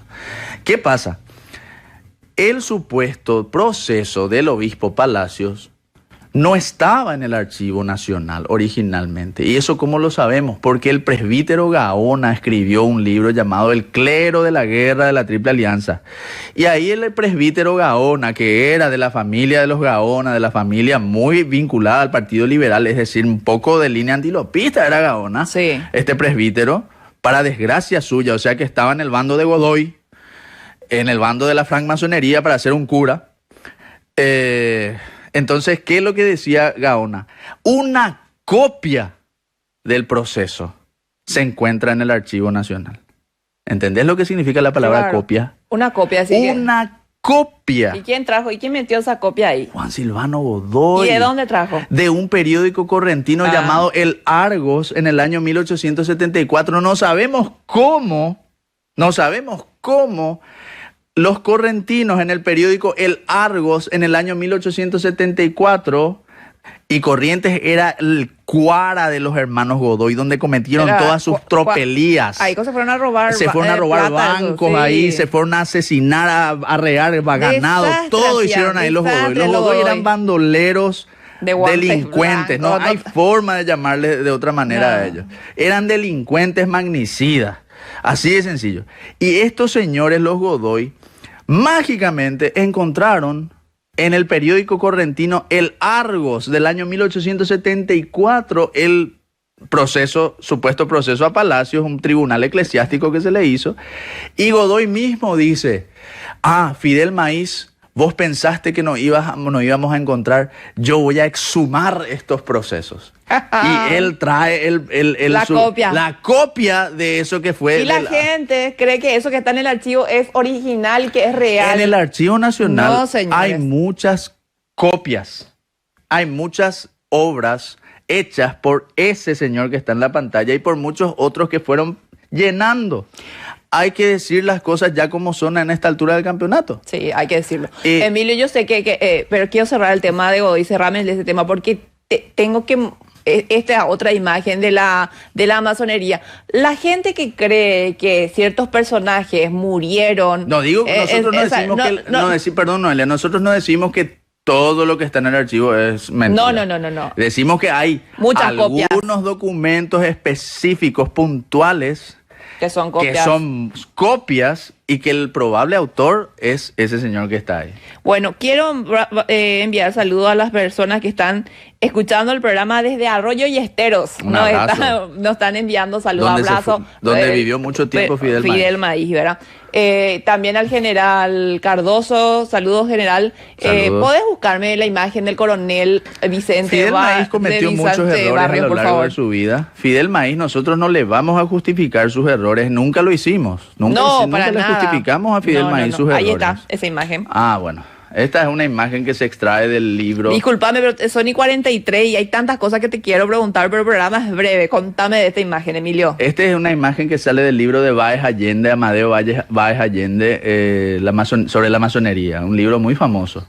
¿Qué pasa? El supuesto proceso del obispo Palacios no estaba en el Archivo Nacional originalmente. ¿Y eso cómo lo sabemos? Porque el presbítero Gaona escribió un libro llamado El clero de la guerra de la Triple Alianza. Y ahí el presbítero Gaona, que era de la familia de los Gaona, de la familia muy vinculada al Partido Liberal, es decir, un poco de línea antilopista era Gaona, sí. Este presbítero, para desgracia suya, o sea que estaba en el bando de Godoy, en el bando de la francmasonería para ser un cura. Entonces, ¿qué es lo que decía Gaona? Una copia del proceso se encuentra en el Archivo Nacional. ¿Entendés lo que significa la palabra claro. copia? Una copia, sí. Una copia. ¿Y quién trajo? ¿Y quién metió esa copia ahí? Juan Silvano Godoy. ¿Y de dónde trajo? De un periódico correntino llamado El Argos en el año 1874. No sabemos cómo los correntinos en el periódico El Argos en el año 1874, y Corrientes era el cuara de los hermanos Godoy, donde cometieron todas sus tropelías. Ahí se fueron a robar. Se fueron a robar bancos, sí. Ahí se fueron a asesinar, a arrear ganado. Todo hicieron ahí los Godoy. Los Godoy eran bandoleros, delincuentes. Blancos, no hay forma de llamarles de otra manera a ellos. Eran delincuentes magnicidas. Así de sencillo. Y estos señores, los Godoy, mágicamente encontraron en el periódico correntino El Argos del año 1874 el supuesto proceso a Palacios, un tribunal eclesiástico que se le hizo. Y Godoy mismo dice, Fidel Maíz, vos pensaste que nos íbamos a encontrar, yo voy a exhumar estos procesos. Y él trae la copia de eso que fue. Y la gente cree que eso que está en el archivo es original, que es real. En el Archivo Nacional hay muchas copias. Hay muchas obras hechas por ese señor que está en la pantalla y por muchos otros que fueron llenando. Hay que decir las cosas ya como son en esta altura del campeonato. Sí, hay que decirlo. Emilio, yo sé pero quiero cerrar el tema de Godoy, cerrarme ese tema porque tengo que... Esta otra imagen de la masonería. La gente que cree que ciertos personajes murieron... No, digo, nosotros perdón, Noelia, nosotros no decimos que todo lo que está en el archivo es mentira. No. Decimos que hay muchas algunos copias. Documentos específicos, puntuales, que son copias y que el probable autor es ese señor que está ahí. Bueno, quiero enviar saludos a las personas que están escuchando el programa desde Arroyo y Esteros. Nos están enviando saludos, abrazos. Donde vivió mucho tiempo Fidel Maíz, ¿verdad? También al general Cardoso, saludos general. ¿Podés buscarme la imagen del coronel Vicente Fidel Maíz cometió muchos errores Barrios, a lo largo de su vida. Fidel Maíz, nosotros no le vamos a justificar sus errores, nunca lo hicimos. Nunca le justificamos a Fidel Maíz sus errores. Ahí está, esa imagen. Ah, bueno. Esta es una imagen que se extrae del libro. Disculpame, pero son y 43 y hay tantas cosas que te quiero preguntar, pero el programa es breve. Contame de esta imagen, Emilio. Esta es una imagen que sale del libro de Báez Allende, Amadeo Báez Allende, sobre la masonería. Un libro muy famoso.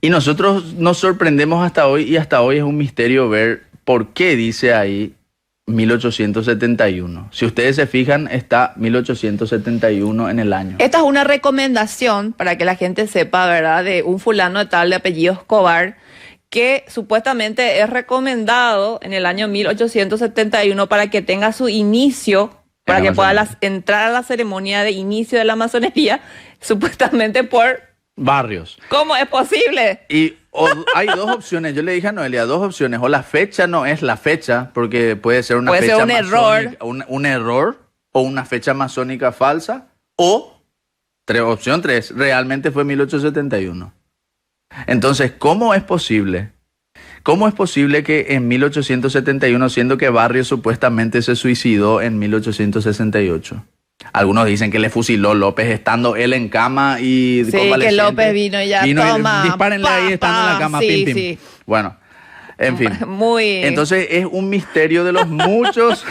Y nosotros nos sorprendemos hasta hoy, y hasta hoy es un misterio ver por qué dice ahí 1871. Si ustedes se fijan, está 1871 en el año. Esta es una recomendación para que la gente sepa, ¿verdad? De un fulano de tal de apellido Escobar, que supuestamente es recomendado en el año 1871 para que tenga su inicio, para que pueda entrar a la ceremonia de inicio de la masonería, supuestamente por... Barrios. ¿Cómo es posible? Y hay dos opciones. Yo le dije a Noelia, dos opciones. O la fecha no es la fecha, porque puede ser una fecha error. Un error, o una fecha masónica falsa, o opción 3, realmente fue 1871. Entonces, ¿cómo es posible? ¿Cómo es posible que en 1871, siendo que Barrios supuestamente se suicidó en 1868? Algunos dicen que le fusiló López estando él en cama y convaleciente. Que López vino y ya, toma. Dispárenle ahí estando en la cama, sí, pim. Sí. Bueno, en fin. Muy... Entonces es un misterio de los muchos,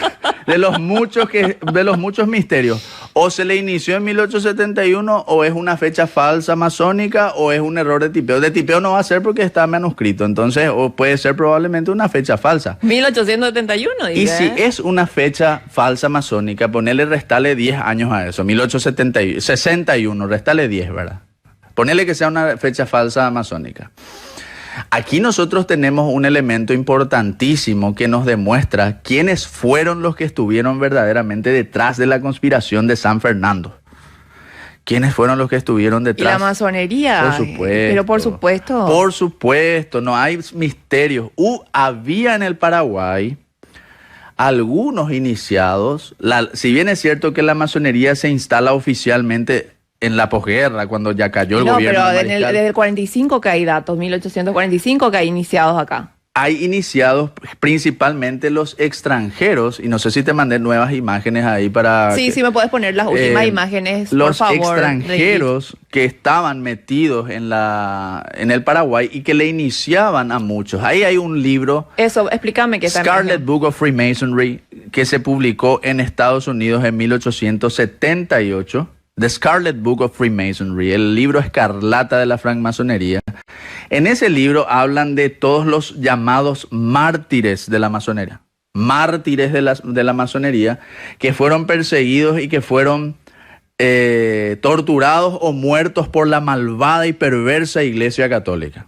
de los muchos misterios. O se le inició en 1871, o es una fecha falsa masónica, o es un error de tipeo. De tipeo no va a ser porque está manuscrito. Entonces, o puede ser probablemente una fecha falsa. 1871, dice. Y si es una fecha falsa masónica, restale 10 años a eso. 1861, restale 10, ¿verdad? Ponele que sea una fecha falsa masónica. Aquí nosotros tenemos un elemento importantísimo que nos demuestra quiénes fueron los que estuvieron verdaderamente detrás de la conspiración de San Fernando. ¿Quiénes fueron los que estuvieron detrás? ¿Y la masonería? Por supuesto. Pero por supuesto. Por supuesto, no hay misterios. Había en el Paraguay algunos iniciados. Si bien es cierto que la masonería se instala oficialmente en la posguerra, cuando ya cayó el gobierno. No, pero desde el 45 que hay datos, 1845 que hay iniciados acá. Hay iniciados principalmente los extranjeros, y no sé si te mandé nuevas imágenes ahí para... Sí, me puedes poner las últimas imágenes, por favor. Los extranjeros que estaban metidos en el Paraguay y que le iniciaban a muchos. Ahí hay un libro... Eso, explícame qué está. Scarlet Book of Freemasonry, que se publicó en Estados Unidos en 1878. The Scarlet Book of Freemasonry, el libro escarlata de la francmasonería. En ese libro hablan de todos los llamados mártires de la masonería. Mártires de la masonería que fueron perseguidos y que fueron torturados o muertos por la malvada y perversa Iglesia Católica.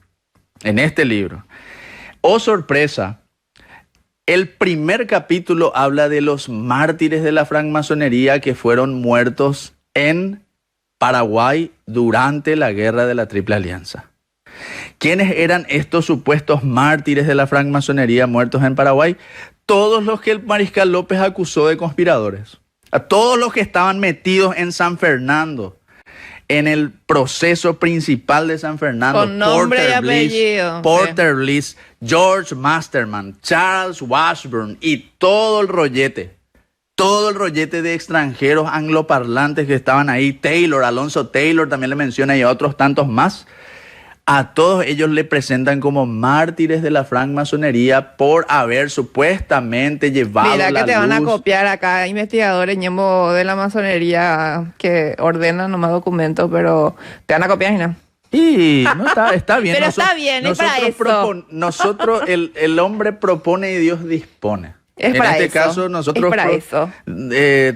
En este libro. Oh, sorpresa. El primer capítulo habla de los mártires de la francmasonería que fueron muertos en Paraguay durante la Guerra de la Triple Alianza. ¿Quiénes eran estos supuestos mártires de la francmasonería muertos en Paraguay? Todos los que el mariscal López acusó de conspiradores. A todos los que estaban metidos en San Fernando, en el proceso principal de San Fernando. Con nombre y apellido. Porter Bliss, George Masterman, Charles Washburn y todo el rollete. Todo el rollete de extranjeros angloparlantes que estaban ahí. Taylor, Alonso Taylor también le menciona, y otros tantos más. A todos ellos le presentan como mártires de la francmasonería por haber supuestamente llevado Mira la que te van a luz. copiar acá investigadores ñemo de la masonería que ordenan nomás documentos, pero te van a copiar, ¿no? Y no está bien. Pero está bien, es para eso. Nosotros, el hombre propone y Dios dispone. Es En para este eso, caso, nosotros es para eso.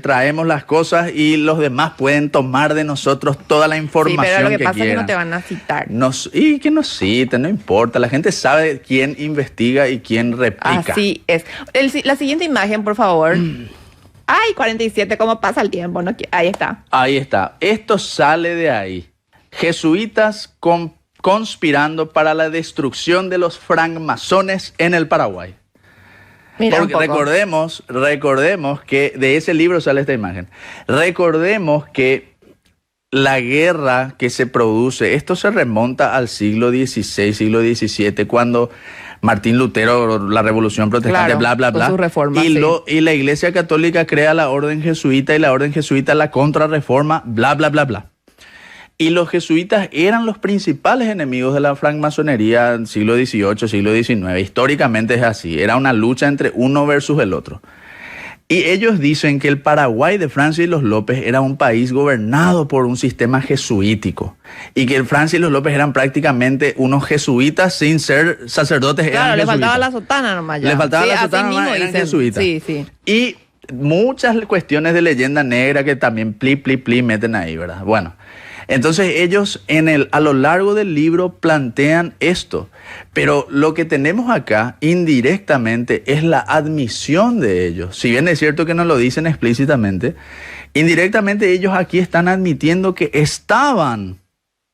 traemos las cosas y los demás pueden tomar de nosotros toda la Sí, información pero lo que pasa quieran. es que no te van a citar. Y que nos citen, no importa. La gente sabe quién investiga y quién replica. Así es. La siguiente imagen, por favor. Ay, 47, ¿cómo pasa el tiempo? No, ahí está. Ahí está. Esto sale de ahí. Jesuitas conspirando para la destrucción de los francmasones en el Paraguay. Mira Porque un poco. recordemos que de ese libro sale esta imagen. Recordemos que la guerra que se produce, esto se remonta al siglo XVI, siglo XVII, cuando Martín Lutero, la Revolución Protestante, Claro, bla, bla, con bla. sus reformas, y, sí. y la Iglesia Católica crea la Orden Jesuita y la Orden Jesuita la Contrarreforma, bla, bla, bla, bla. Y los jesuitas eran los principales enemigos de la francmasonería en siglo XVIII, siglo XIX. Históricamente es así. Era una lucha entre uno versus el otro. Y ellos dicen que el Paraguay de Francia y los López era un país gobernado por un sistema jesuítico. Y que Francia y los López eran prácticamente unos jesuitas sin ser sacerdotes. Claro, eran le jesuitas. faltaba la sotana nomás ya. Le faltaba Sí, la así sotana mismo nomás, eran dicen. jesuitas. Sí, sí. Y muchas cuestiones de leyenda negra que también pli meten ahí, ¿verdad? Bueno, entonces ellos a lo largo del libro plantean esto, pero lo que tenemos acá indirectamente es la admisión de ellos. Si bien es cierto que no lo dicen explícitamente, indirectamente ellos aquí están admitiendo que estaban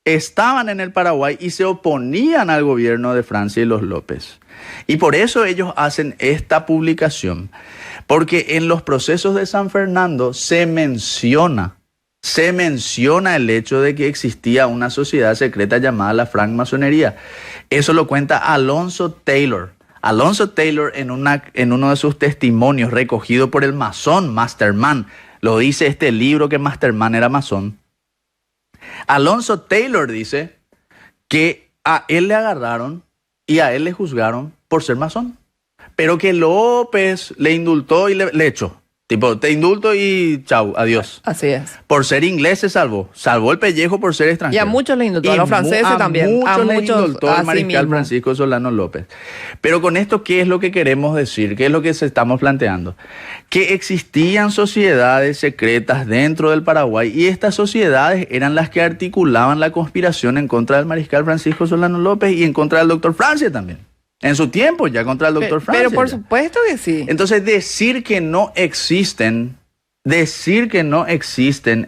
en el Paraguay y se oponían al gobierno de Francia y los López. Y por eso ellos hacen esta publicación, porque en los procesos de San Fernando se menciona el hecho de que existía una sociedad secreta llamada la francmasonería. Eso lo cuenta Alonzo Taylor. Alonzo Taylor en uno de sus testimonios recogido por el masón Masterman, lo dice este libro que Masterman era masón. Alonzo Taylor dice que a él le agarraron y a él le juzgaron por ser masón, pero que López le indultó y le echó. Tipo, te indulto y chau, adiós. Así es. Por ser inglés se salvó. Salvó el pellejo por ser Y extranjero. a muchos les indultó, a los franceses a también. A muchos les muchos, indultó el así mariscal mismo. Francisco Solano López. Pero con esto, ¿qué es lo que queremos decir? ¿Qué es lo que se estamos planteando? Que existían sociedades secretas dentro del Paraguay y estas sociedades eran las que articulaban la conspiración en contra del mariscal Francisco Solano López y en contra del doctor Francia también. En su tiempo, ya contra el doctor Francia. Pero por ya. supuesto que sí. Entonces, decir que no existen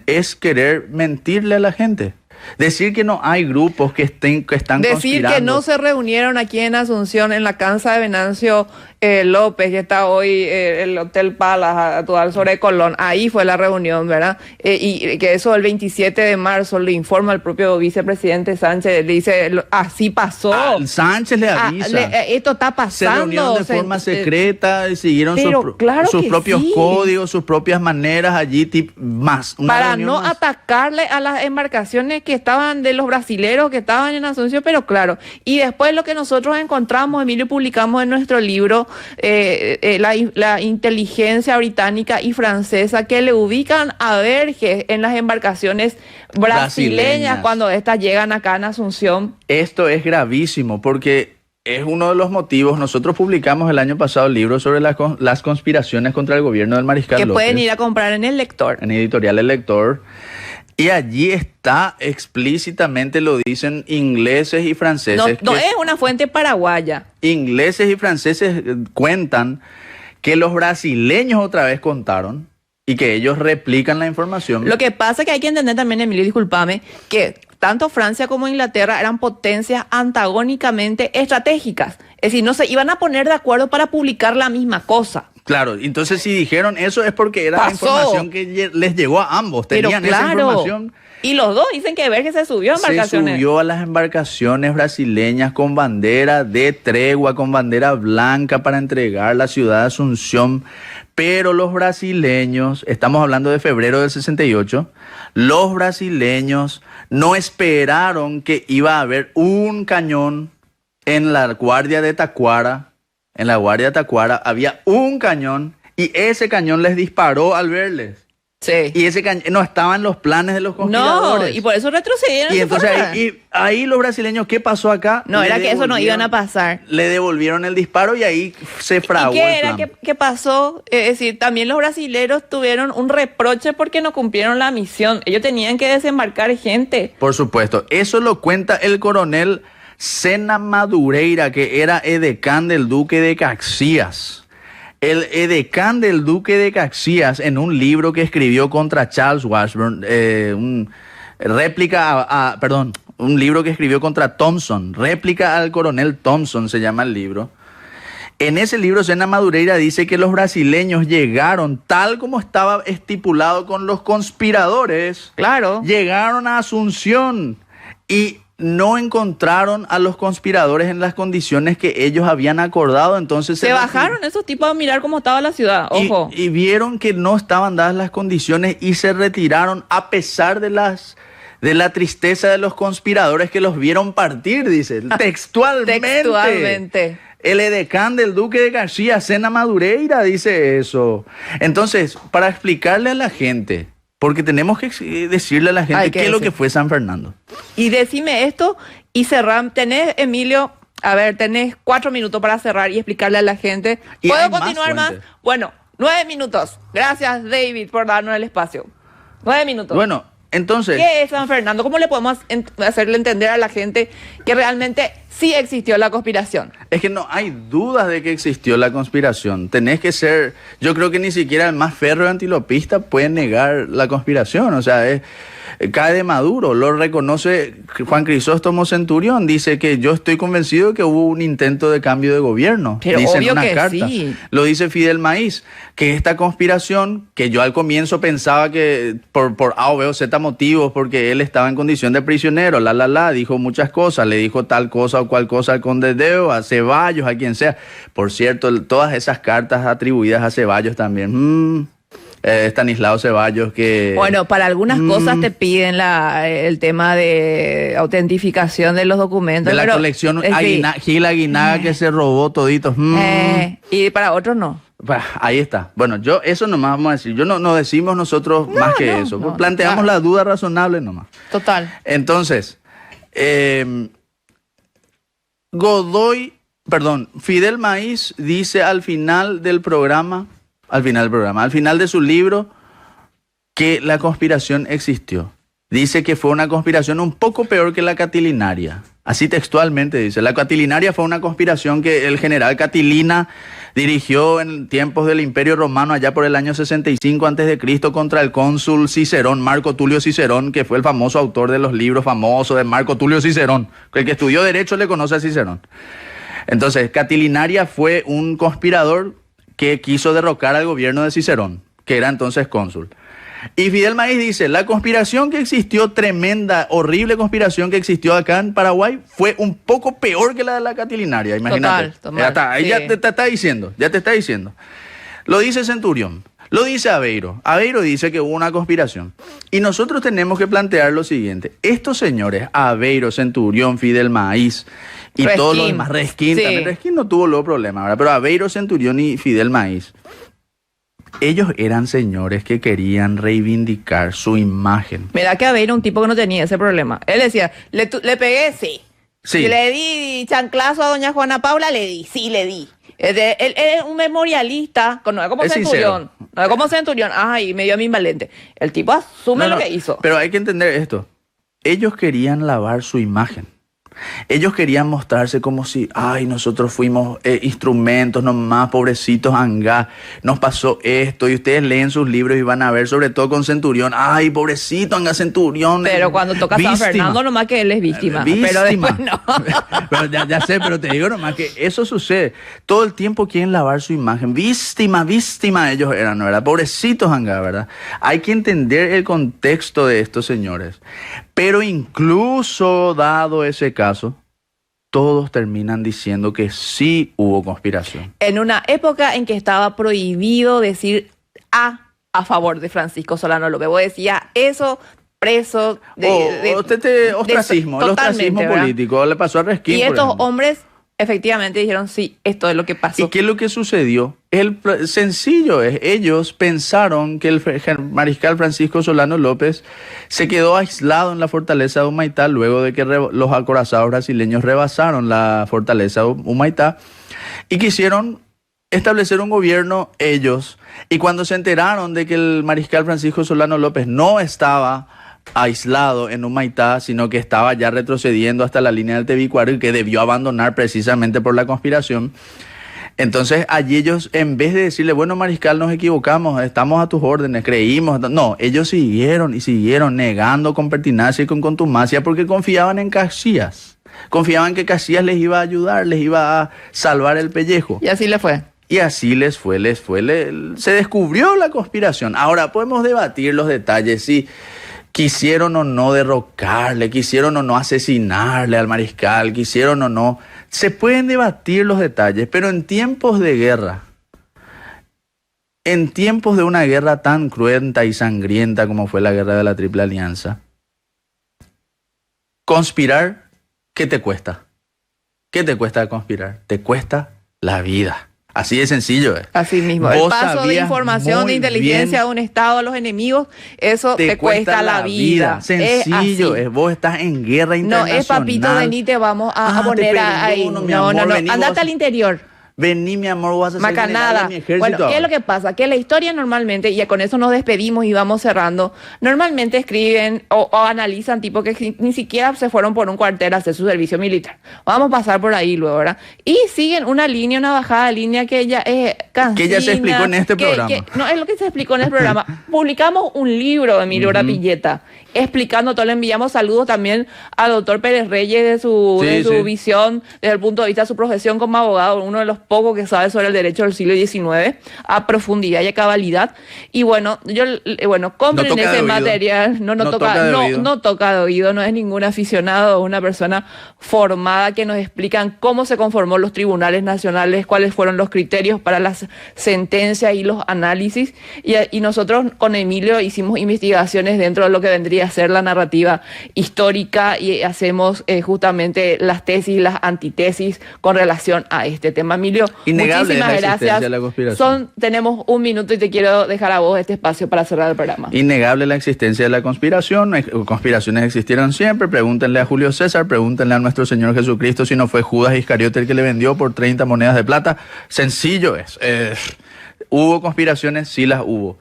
es querer mentirle a la gente. Decir que no hay grupos que están Decir conspirando. que no se reunieron aquí en Asunción, en la casa de Venancio López, que está hoy el Hotel Palace, actual sobre Colón. Ahí fue la reunión, ¿verdad? Y que eso el 27 de marzo le informa al propio vicepresidente Sánchez, le dice, así pasó. Sánchez le avisa. Esto está Se pasando. reunieron de forma secreta y siguieron pero claro sus que propios sí. códigos, sus propias maneras allí, una Para reunión no más. atacarle a las embarcaciones que estaban de los brasileros que estaban en Asunción, pero claro. Y después lo que nosotros encontramos, Emilio, publicamos en nuestro libro, la inteligencia británica y francesa que le ubican a Verges en las embarcaciones brasileñas cuando estas llegan acá en Asunción. Esto es gravísimo porque es uno de los motivos. Nosotros publicamos el año pasado el libro sobre las conspiraciones contra el gobierno del mariscal Que López, pueden ir a comprar en El Lector. en Editorial El Lector. Y allí está explícitamente, lo dicen ingleses y franceses. No es una fuente paraguaya. Ingleses y franceses cuentan que los brasileños otra vez contaron y que ellos replican la información. Lo que pasa es que hay que entender también, Emilio, discúlpame, que tanto Francia como Inglaterra eran potencias antagónicamente estratégicas. Es decir, no se iban a poner de acuerdo para publicar la misma cosa. Claro, entonces si dijeron eso es porque era la Pasó. información que les llegó a ambos. Pero Tenían esa claro. información Y los dos dicen que Verge se subió a embarcaciones. Se subió a las embarcaciones brasileñas con bandera de tregua, con bandera blanca para entregar la ciudad de Asunción. Pero los brasileños, estamos hablando de febrero del 68, los brasileños no esperaron que iba a haber un cañón en la guardia de Tacuara. En la guardia de Tacuara había un cañón y ese cañón les disparó al verles. Sí. Y ese cañón no estaba en los planes de los conspiradores. No, y por eso retrocedieron. Y entonces ahí los brasileños, ¿qué pasó acá? No, era que eso no iban a pasar. Le devolvieron el disparo y ahí se fraguó. ¿Y qué era? ¿Qué pasó? Es decir, también los brasileros tuvieron un reproche porque no cumplieron la misión. Ellos tenían que desembarcar gente. Por supuesto. Eso lo cuenta el coronel Sena Madureira, que era edecán del duque de Caxias. El edecán del duque de Caxias, en un libro que escribió contra Charles Washburn, un libro que escribió contra Thompson, réplica al coronel Thompson se llama el libro. En ese libro Sena Madureira dice que los brasileños llegaron tal como estaba estipulado con los conspiradores. Claro. Llegaron a Asunción y no encontraron a los conspiradores en las condiciones que ellos habían acordado, entonces se bajaron esos tipos a mirar cómo estaba la ciudad, ojo. Y vieron que no estaban dadas las condiciones y se retiraron a pesar de la tristeza de los conspiradores que los vieron partir, dice, textualmente. Textualmente. El edecán del duque de García, Sena Madureira, dice eso. Entonces, para explicarle a la gente, porque tenemos que decirle a la gente qué es lo que fue San Fernando. Y decime esto y cerrar. Tenés, Emilio, tenés 4 minutos para cerrar y explicarle a la gente. ¿Puedo continuar más? Bueno, 9 minutos. Gracias, David, por darnos el espacio. 9 minutos. Bueno, entonces... ¿Qué es San Fernando? ¿Cómo le podemos hacerle entender a la gente que realmente sí existió la conspiración? Es que no hay dudas de que existió la conspiración. Tenés que ser... Yo creo que ni siquiera el más férreo antilopista puede negar la conspiración. O sea, cae de maduro. Lo reconoce Juan Crisóstomo Centurión. Dice que yo estoy convencido de que hubo un intento de cambio de gobierno. Pero dice obvio en una que carta. sí. Lo dice Fidel Maíz, que esta conspiración, que yo al comienzo pensaba que por A o B o Z motivos, porque él estaba en condición de prisionero, dijo muchas cosas, le dijo tal cosa o cual cosa al conde Deo, a Ceballos, a quien sea. Por cierto, todas esas cartas atribuidas a Ceballos también. Estanislao Ceballos que... Bueno, para algunas cosas te piden el tema de autentificación de los documentos. De la colección Gil Aguinaga que se robó toditos. Y para otros no. Ahí está. Bueno, eso nomás vamos a decir. No decimos nosotros más que eso. Planteamos la duda razonable nomás. Total. Entonces, Fidel Maíz dice al final de su libro, que la conspiración existió. Dice que fue una conspiración un poco peor que la catilinaria. Así textualmente dice. La catilinaria fue una conspiración que el general Catilina dirigió en tiempos del Imperio Romano, allá por el año 65 a.C., contra el cónsul Cicerón, Marco Tulio Cicerón, que fue el famoso autor de los libros famosos de Marco Tulio Cicerón. El que estudió Derecho le conoce a Cicerón. Entonces, Catilinaria fue un conspirador que quiso derrocar al gobierno de Cicerón, que era entonces cónsul. Y Fidel Maíz dice, la conspiración que existió, tremenda, horrible conspiración que existió acá en Paraguay, fue un poco peor que la de la catilinaria, imagínate. Ahí sí. Ya te está diciendo. Lo dice Centurión, lo dice Aveiro. Aveiro dice que hubo una conspiración. Y nosotros tenemos que plantear lo siguiente. Estos señores, Aveiro, Centurión, Fidel Maíz y Resquín. todos los demás, Resquín también. Resquín no tuvo luego problema, ¿verdad? Pero Aveiro, Centurión y Fidel Maíz, ellos eran señores que querían reivindicar su imagen. Me da que Aveiro era un tipo que no tenía ese problema. Él decía, le pegué, sí. Si le di chanclazo a doña Juana Paula, le di. Él es un memorialista, no es como es Centurión. Sincero. No es como Centurión. Ay, medio ambivalente. El tipo asume lo que hizo. Pero hay que entender esto. Ellos querían lavar su imagen. Ellos querían mostrarse como si, ay, nosotros fuimos instrumentos nomás, pobrecitos Angá, nos pasó esto, y ustedes leen sus libros y van a ver, sobre todo con Centurión, ay, pobrecito Angá Centurión. Pero cuando toca San Fernando, nomás que él es víctima. Pero después no. Pero ya sé, pero te digo nomás que eso sucede. Todo el tiempo quieren lavar su imagen. Víctima ellos eran, ¿verdad? Pobrecitos Angá, ¿verdad? Hay que entender el contexto de estos señores. Pero incluso dado ese caso, todos terminan diciendo que sí hubo conspiración. En una época en que estaba prohibido decir a favor de Francisco Solano López. Vos decías eso, preso ostracismo, el ostracismo político, le pasó a Resquín. Y estos hombres efectivamente dijeron, sí, esto es lo que pasó. ¿Y qué es lo que sucedió? Sencillo es, ellos pensaron que el mariscal Francisco Solano López se quedó aislado en la fortaleza de Humaitá luego de que los acorazados brasileños rebasaron la fortaleza de Humaitá y quisieron establecer un gobierno ellos. Y cuando se enteraron de que el mariscal Francisco Solano López no estaba aislado en Humaitá, sino que estaba ya retrocediendo hasta la línea del Tebicuaro y que debió abandonar precisamente por la conspiración. Entonces allí ellos, en vez de decirle, bueno, mariscal, nos equivocamos, estamos a tus órdenes, creímos, no, ellos siguieron negando con pertinacia y con contumacia porque confiaban en Caxias. Confiaban que Caxias les iba a ayudar, les iba a salvar el pellejo. Y así le fue. Y así les fue, se descubrió la conspiración. Ahora podemos debatir los detalles, si quisieron o no derrocarle, quisieron o no asesinarle al mariscal, quisieron o no. Se pueden debatir los detalles, pero en tiempos de guerra, en tiempos de una guerra tan cruenta y sangrienta como fue la guerra de la Triple Alianza, conspirar, ¿qué te cuesta? ¿Qué te cuesta conspirar? Te cuesta la vida. Así de sencillo. Así mismo. El paso de información, de inteligencia de un Estado a los enemigos, eso te cuesta la vida. Sencillo. Vos estás en guerra internacional. No es papito, vení, te vamos a poner ahí. No. Andate al interior. Vení, mi amor, vas a hacer Macanada. Mi ejército. Bueno, ¿qué es lo que pasa? Que la historia normalmente, y con eso nos despedimos y vamos cerrando, normalmente escriben o analizan tipo que ni siquiera se fueron por un cuartel a hacer su servicio militar. Vamos a pasar por ahí luego, ¿verdad? Y siguen una bajada de línea que ya es cansina. Que ya se explicó en este programa. No, es lo que se explicó en el programa. Publicamos un libro de Emilio Rapilleta explicando todo. Le enviamos saludos también al doctor Pérez Reyes de su visión desde el punto de vista de su profesión como abogado, uno de los pocos que sabe sobre el derecho del siglo XIX a profundidad y a cabalidad. Y bueno, compren no ese material. No toca de oído, no es ningún aficionado, una persona formada que nos explican cómo se conformó los tribunales nacionales, cuáles fueron los criterios para las sentencias y los análisis. Y nosotros con Emilio hicimos investigaciones dentro de lo que vendría a ser la narrativa histórica y hacemos justamente las tesis y las antitesis con relación a este tema. Emilio, innegable muchísimas la gracias. De la conspiración. Tenemos un minuto y te quiero dejar a vos este espacio para cerrar el programa. Innegable la existencia de la conspiración. Conspiraciones existieron siempre. Pregúntenle a Julio César, pregúntenle a nuestro Señor Jesucristo si no fue Judas Iscariote el que le vendió por 30 monedas de plata. Sencillo es. ¿Hubo conspiraciones? Sí las hubo.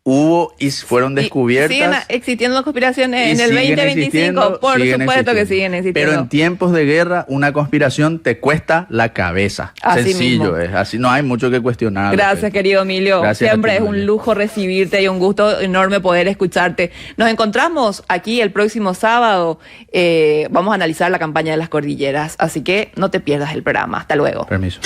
Hubo y fueron descubiertas. Siguen existiendo conspiraciones en el 2025, por supuesto que siguen existiendo. Pero en tiempos de guerra, una conspiración te cuesta la cabeza. Así sencillo mismo. Es. Así no hay mucho que cuestionar. Gracias, querido Emilio. Gracias. Siempre es un lujo recibirte y un gusto enorme poder escucharte. Nos encontramos aquí el próximo sábado. Vamos a analizar la campaña de las cordilleras. Así que no te pierdas el programa. Hasta luego. Permiso.